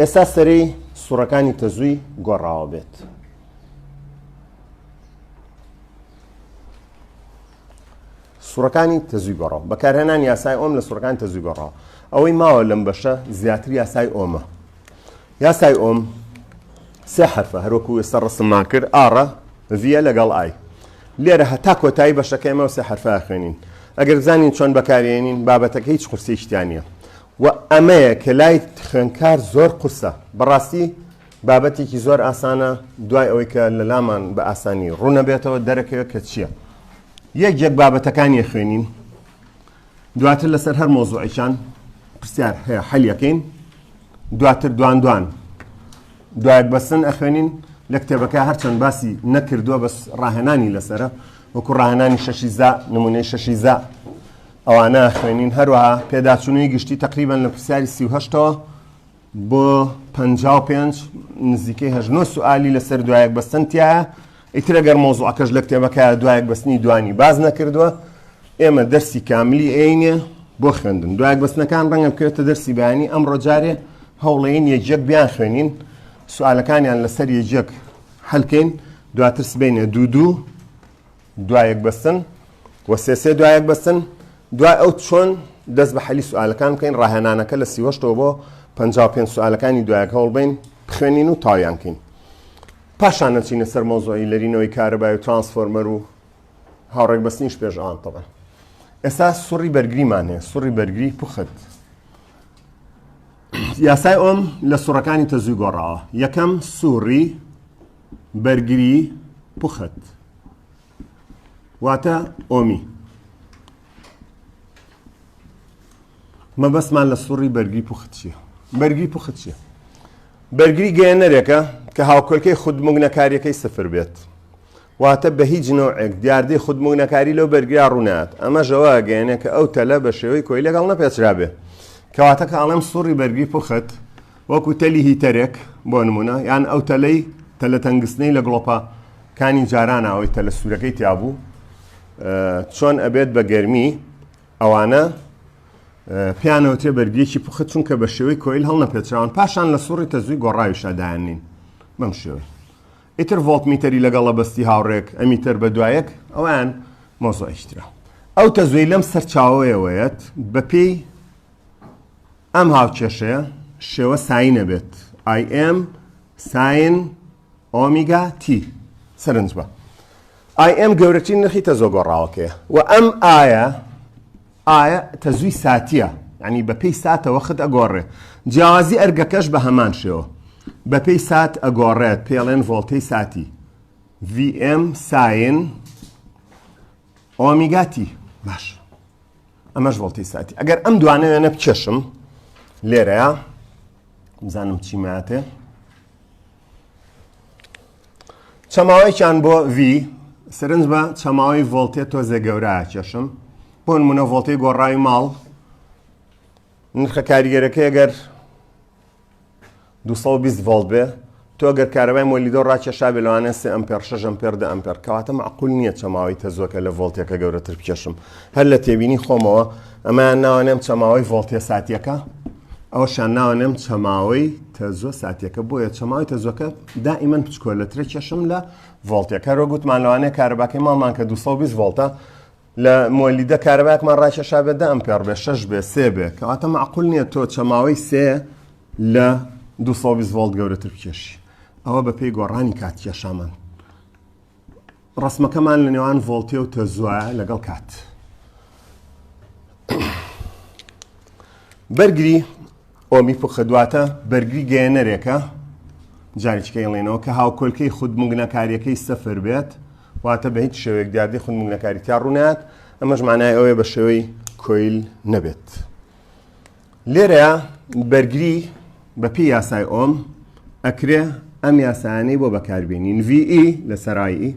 ئێستا سەرەی سوڕەکانی تەزووی گۆڕاوە بێت سوڕەکانی تەزووی گۆڕاو بەکارهێنان یاسای ئۆم لە سوڕەکانی تەزووی گۆڕاوە ئەوەی ماوە لەم بەشە زیاتر یاسای ئۆمە یاسای ئۆم سێ حرفە هەروەکو ئێستا ڕسممان کرد ئاڕە ڤە لەگەڵ ئای لێرە هەتا کۆتایی بەشەکەیمەوە سێ حرفە خوێنین ئەگەر بزانین چۆن بەکارێنین بابەتەکە هیچ قورسی شتیانە و ئەمەیە کە لای خوێندکار زۆر قورسە بەڕاستی بابەتێکی زۆر ئاسانە دوای ئەوەی کە لە لامان بە ئاسانی ڕوونە بێتەوە دەرەکەوێت کە چییە یەک بابەتەکانی خوێنین دواتر لەسەر هەر مۆزوعیشان پرسیار هەیە حەلیەکەین دواتر دوان دوایەک بەسن ئەخوێنین لە کتێبەکە هەرچەند باسی نەکردووە بەس ڕاهێنانی لەسرە وەکو ڕاهێنانی شەشی زا نمونەی شەشی زا ئەوانە خوێنین هەروەها پێداچوونەوەی گشتی تقریبان لە پرسیاری 38ەوە بۆ 55 نزیکەی 89 سوالی لەسەر دوایەک بەستنتیایە ئیتر ئەگەر مۆزوعەکەش لە کتێبەکە دوایەک بەستنی دوانی باز نەکردووە ئێمە دەرسی کاملی عینێ بۆ خوێندن دوایەک بەستنەکان ڕەنگە بکرێتە دەرسی بەیانی ئەمڕۆ جارێ هەوڵەیەن یەکجێک بیان خوێنین سوالەکانیان لەسەر یەکجێک هەڵکەین دواتر سبەینێ دوایەک بەستن و سێ دوایەک بەستن دوای ئەو چۆن دەست بە حەلی سوالەکان بکەین ڕاهێنانەکە لە 38ەوە بۆ 55 سوالەکانی دوایەک هەوڵ بین بخوێنین و تاویان کەین پاشان نەچینە سەر مۆزوعی لەرینەوەی کارەبای و ترانسفۆرمەر و هاوڕێک بەستنیش پێش ئەوان تەبەن ئێستا سوڕی بەرگریمان هەیە سوڕی بەرگری پوخت یاسای ئۆم لە سوڕەکانی تەزووی گۆڕاوە یەکەم سوڕی بەرگری پوخت واتە ئۆمی مەبەستمان لە سوڕی بەرگری پوخت چییە بەرگری پوخت چییە بەرگری گەیەنەرێکە کە هاوکۆلکەی خودموگنەکاریەکەی سفر بێت واتە بە هیچ نەوعێک دیاردەی خودموگنەکاری لەو بەرگریا ڕوونات ئەمە ژەوە گەیەنێ کە ئەو تەلە بە شێوەی کۆی لەگەڵ نەپێچرا بێ کەواتە کە ئەڵێم سوڕی بەرگری پوخت وەکو تەلی هیتەرێک بۆ نمونە یان ئەو تەلەی تەلە تەنگستنەی لە گڵۆپەکانی جارانەوەی تەلە سوورەکەی تیابوو چۆن ئەبێت بە گەرمی ئەوانە پیانەوتێ بەرگریەکی پوخت چونکە بە شێوەی کۆیل هەڵ نەپێچراون پاشان لە سوڕی تەزووی گۆڕاویشە دایانین بەم شێوەی ئیتر ڤۆڵتمیتەری لەگەڵە بەستی هاوڕێک ئەمیتەر بە دوایەک ئەویان مۆزۆعیشترا ئەو تەزووی لەم سەرچاوەیەوەیەت بە پێی ئەم هاوکێشەیە شێوە ساینە بێت ئایم ساین ئۆمیگا تی سەرنج بە ئایم گەورەترین نرخی تەزۆ گۆڕاوەکەیە و ئەم ئایا تەزووی ساتیە یعنی بە پێی ساتە وەخت ئەگۆڕێ جیاوازی ئەرگەکەش بە هەمان شێوە بە پێی سات ئەگۆڕێت پێڵێن ڤۆڵتەی ساتی VM ساین ئۆمیگا تی باش ئەمەش ڤۆڵتەی ساتی ئەگەر ئەم دوانەوێنە بکێشم لێرەیە بزانم چی ماتێ چەماوەیەکیان بۆ V سەرنج بە چەماوەی ڤۆڵتێ تۆزێ گەورەیە کێشم بۆ نمونە ڤۆڵتەی گۆڕاوی ماڵ نرخە کاریگەرەکەی ئەگەر 220 ڤۆڵت بێ تۆ ئەگەر کارەبای مۆلیدۆ ڕاکێشا بێ لەوانە 3 ئەمپێر 6 ئەمپێر 10 ئەمپێر کەواتە معقول نییە چەماوەی تەزۆکە لە ڤۆڵتێکە گەورەتر بکێشم هەر لە تێبینی خۆمەوە ئەمەیان ناوانێم چەماوەی ڤۆڵتێ ساتیەکە ئەوشان ناوانێم چەماوەی تەزۆ ساتیەکە بۆیە چەماوەی تەزۆکە دائیمەن بچکۆلەترە کێشم لە ڤۆڵتێکە ڕۆ گوتمان لەوانەیە کارەباکەی ماڵمان کە 220 ڤۆڵتە لە مۆلیدە کارەبایەکمان ڕایکێشا بێت 10 ئەمپێر بێ 6 بێ 3 بێ کەواتە معقول نییە تۆ چەماوەی 3 لە 220 ڤۆڵت گەورەتر بکێشی. ئەوە بە پێی گۆڕانی کاتکێشامان. ڕسمەکەمان لە نێوان ڤۆڵتێ و تەزوایە لەگەڵ کات. بەرگری ئۆمی پوخەدواتە بەرگری گەیەنەرێکە جارێککە ئێڵێنەوە کە هاوکۆلکەی خودمونگنەکاریەکەی سەفر بێت واتە بە هیچ شێوەیەک دیاردەی خودمونگنەکاری تا ڕوونات ئەمەش مانای ئەوەیە بە شێوەی کۆیل نەبێت. لێرەیە بەرگری بە پێی یاسای ئۆم ئەکرێ ئەم یاسایانەی بۆ بەکاربێنین VE لە سەرایی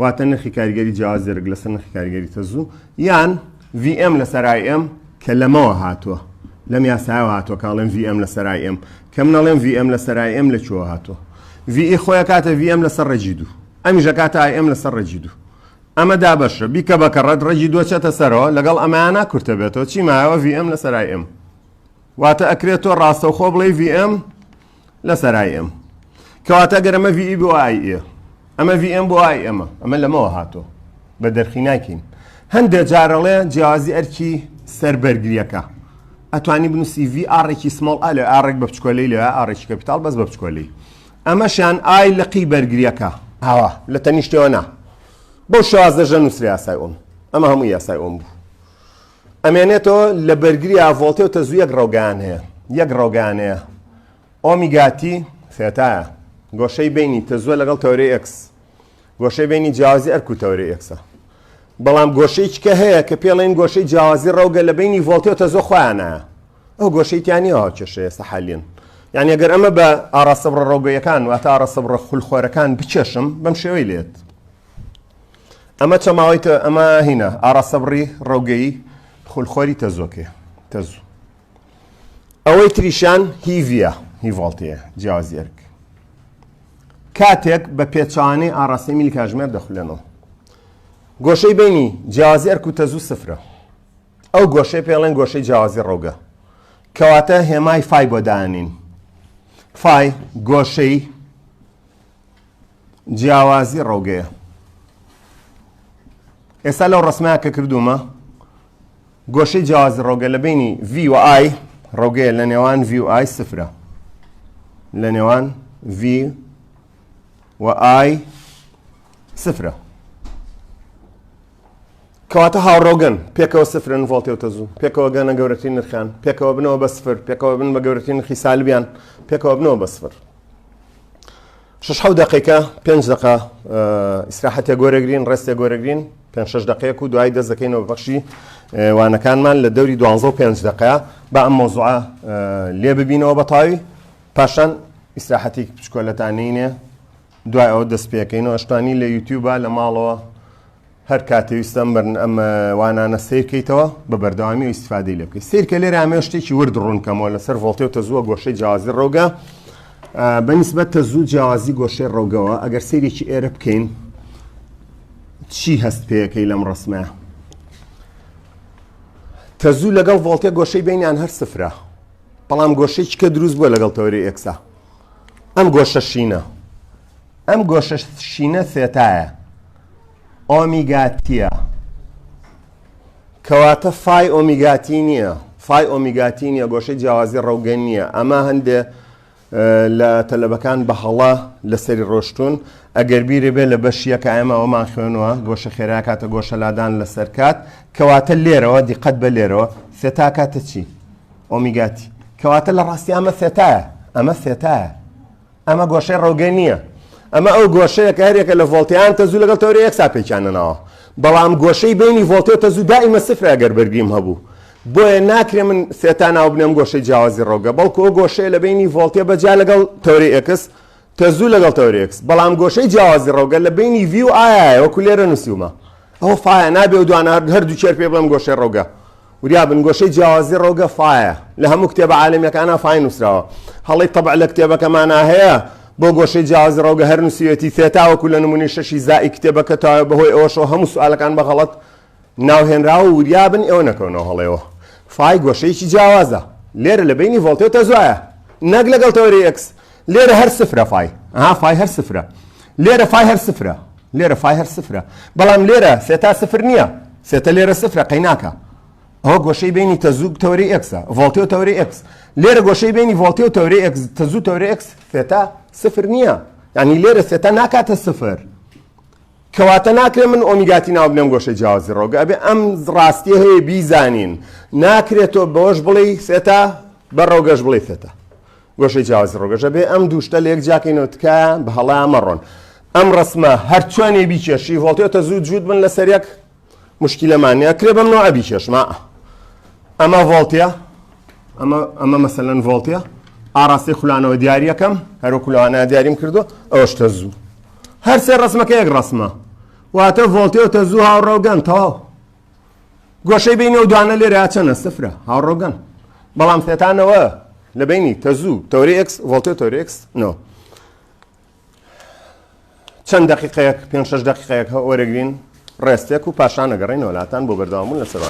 واتە نرخی کاریگەری جیاوازێرگ لەسەر نرخی کاریگەری تەزوو یان VM لە سەرای M کە لەمەوە هاتووە لەم یاسایەوە هاتووە کاڵێن VM لە سەرای M کە منەڵێم VM لە سەرای M لەکوێوە هاتووە. VE خۆیە کاتە VM لەسەر ڕێجی دوو ئەمیژە کاتە IM لەسەر ڕێجی دوو. ئەمە دا بەشە بیکە بەکەڕەت ڕێجی دووە چێتە سەرەوە لەگەڵ ئەمایانە کورتە بێتەوە چی مایەوە VM لە سەرای M واتە ئەکرێت تۆ ڕاستەوخۆ بڵێ VM لە سەرای M کەواتە گەر ئەمە VE بۆ IE ئەمە VM بۆ IM ئەمە لەمەوە هاتۆ بە دەرخی ناکەین. هەندێک جارەڵێ جیاوازی ئەرکی سەربەرگریەکە ئەتوانی بنووسی V ئاڕێکی سمۆڵ ئا لە ئاڕێک بە بچکۆلەی لەوە ئاڕێکی کەپیتاڵ بەس بە بچکۆلەی ئەمەشیان ئای لەقی بەرگریەکە هاوە لە تەنیشتەوە نا بۆ شازدەژە نووسری یاسای ئۆم ئەمە هەموو یاسای ئۆم بوو. ئەمێنێتەوە لە بەرگری ئاڤۆڵتێ و تەزوو یەک ڕۆگەیان هەیە یەک ڕۆگەیان هەیە ئۆمیگاتی فێتایە گۆشەی بینی تەزووە لەگەڵ تەورەی X گۆشەی بینی جیاوازی ئەرک و تەورەی Xە بەڵام گۆشەیەکی کە هەیە کە پێڵێن گۆشەی جیاوازی ڕەوگە لە بینی ڤۆڵتێ و تەزوو خۆیانایە ئەو گۆشەیتیانیەوە کێشەیە سەحالین یعنی ئەگەر ئەمە بە ئاڕاستەبڕە ڕۆگەیەکان واتە ئاڕاستەبڕە خولخۆرەکان بچێشم بەم شێوەی لێت ئەمە چەماوەیتە ئەمە هینە ئاڕاستەبڕی ڕۆگەیی خولخۆری تەزۆکێ تەزوو ئەوەی تریشان هیڤە هی ڤۆڵتەیە جیاوازی ئەرک کاتێک بە پێچوانەی ئاڕاستەی میلی کاتژمێر دەخولێنەوە گۆشەی بینی جیاوازی ئەرک و تەزوو سفرە ئەو گۆشەی پێڵێن گۆشەی جیاوازی ڕۆگە کەواتە هێمای فای بۆ دانین فای گۆشەی جیاوازی ڕۆگەیە. ئێستا لەو ڕسمەیە کە کردومە گۆشەی جیاوازی ڕۆگە لە بینی V و I ڕۆگەیە لە نێوان V و I سفرە لە نێوان V و I سفرە کەواتە هاوڕۆگەن پێکەوە سفرن ڤۆڵتێ و تەزوو پێکەوە گەنە گەورەترین نرخیان پێکەوە بنەوە بە سفر پێکەوە بن بە گەورەترین نرخی سالبیان پێکەوە بنەوە بە سفر. 6 دقیقە 5 دقە ئیسراحەتێک گۆرەگرین ڕێستێک گۆرەگرین 5-6 دقیقە و دوای دەست دەکەینەوە بەخشی وانەکانمان لە دەوری 12 و 5 دقیقە بە ئەم مۆزوعە لێ ببینەوە بە تاوی پاشان ئیسراحەتی بچکۆلەتانینێ دوای ئەوە دەست پێکەینەوە ئەشتانی لە یوتیوبە لە ماڵەوە هەر کاتێویستە مرن ئەم وانانە سیرکەیتەوە بە بەردەوامی و ئیسفادەی لێ بکەیت. سیرکە لێرە ئەمە شتێکی ورد ڕوونکەمەوە لەسەر ڤۆڵتێ و تەزووە گۆشەی جیاوازی ڕۆگە بەنسبەت تەزوو جیاوازی گۆشەی ڕۆگەوە ئەگەر سیرێکی ئێرە بکەین چی هەست پێەکەی لەم ڕسمەیە تەزوو لەگەڵ ڤۆڵتێ گۆشەی بینیان هەر سفرە بەڵام گۆشەیەکی کە دروست بووە لەگەڵ تەورەی ئێکسە ئەم گۆشە شینە ئەم گۆشە شینە سێتایە ئۆمیگاتیە کەواتە فای ئۆمیگاتی نییە فای ئۆمیگاتی نییە گۆشەی جیاوازی ڕەوگە نییە ئەمە هەندێ لە تەلەبەکان بە هەڵا لەسەری ڕۆشتون ئەگەر بیرێ بێ لە بەشیەکە ئێمە ئەومان خوێنەوە گۆشە خێرا کاتە گۆشە لادان لەسەر کات کەواتە لێرەوە دیقەت بە لێرەوە سێتا کاتە چی ئۆمیگاتی کەواتە لە ڕاستی ئەمە سێتایە ئەمە سێتایە ئەمە گۆشەی ڕەوگە نییە ئەمە ئەو گۆشەیە کە هەرێکە لە ڤۆڵتیان تەزوو لەگەڵ تەورەی یەکسا پێکیانەنەوە بەڵام گۆشەی بینی ڤۆڵتێ و تەزوو دائیمە سفرە ئەگەر بەرگریم هەبوو بۆیە ناکرێ من سێتا ناو بنێم گۆشەی جیاوازی ڕۆگە بەڵکو ئەو گۆشەیە لە بینی ڤۆڵتێ بەجیا لەگەڵ تەورەی ئێکس تەزوو لەگەڵ تەورەی ئێکس بەڵام گۆشەی جیاوازی ڕۆگە لە بینی V و I وەکو لێرە نووسیومە ئەوە فایە نابێ و دوانە هەردوو چێر پێ بڵێم گۆشەی ڕۆگە وریابن گۆشەی جیاوازی ڕۆگە فایە لە هەموو کتێبە عالەمیەکانە فای نووسراوە هەڵی تەبع لە کتێبەکەمانە هەیە بۆ گۆشەی جیاوازی ڕۆگە هەر نووسیوێتی سێتا وەکو لە نمونەی 6 زائی کتێبەکە تا بەهۆی ئەوەشەوە هەموو سوالەکان بە غەڵەت ناوهێنراوە و وریابن ئێوە نەکەونەوە هەڵەیەوە فای گۆشەیەکی جیاوازە لێرە لە بینی ڤۆڵتێ و تەزوایە نەک لەگەڵ تەورەی ئێکس لێرە هەر سفرە فای فای هەر سفرە لێرە فای هەر سفرە لێرە فای هەر سفرە بەڵام لێرە سێتا سفر نییە سێتە لێرە سفرە قەیناکە ئەوە گۆشەی بینی تەزوو تەوری ئەکسە ڤۆڵتێ و تەوری ئەکس لێرە گۆشەی بینی ڤۆڵتێ و تەوری ئەکس تەزوو تەوری ئەکس سێتە سفر نییە یعنی لێرە سێتە ناکاتە سفر کەواتە ناکرێت من ئۆمیگاتی ناو بنێم گۆشەی جیاوازی ڕۆگە ئەبێ ئەم ڕاستیە هەیە بیزانین ناکرێتەوە بەوەش بڵێ سێتە بە ڕۆگەش بڵێ سێتە گۆشەی جیاوازی ڕۆگەش ئەبێ ئەم دووشتە لە یەک جاکەینەوە تکایە بە هەڵا ئەمەڕۆن ئەم ڕسمە هەر چۆنێ بیکێشی ڤۆڵتێ و تەزوو جوود بن لەسەر یەک مشکلەمانەیە کرێ بەم نەوە بیکێشمە ئەمە ڤۆڵتێ ئەمە مەسەلەن ڤۆڵتێ ئاڕاستی خولانەوە دیاری یەکەم هەروەکو لەوانەیە دیاریم کردو ئەوەش تەزوو هەر سێ ڕسمەکە یەک ڕسمە واتە ڤۆڵتێ و تەزوو هاوڕۆگەن تەواو گۆشەی بینی و دوانە لێرە چەندە سفرە هاوڕۆگەن بەڵام سێتانەوە لە بینی تەزوو تەوری ئێکس ڤۆڵتێ و تەوری ئێکس نۆ چەند دقیقەیەک 5-6 دقیقەیەک وەرەگرین ڕێستێک و پاشان ئەگەڕێین وڵاتان بۆ بەردەوامبوون لەسەر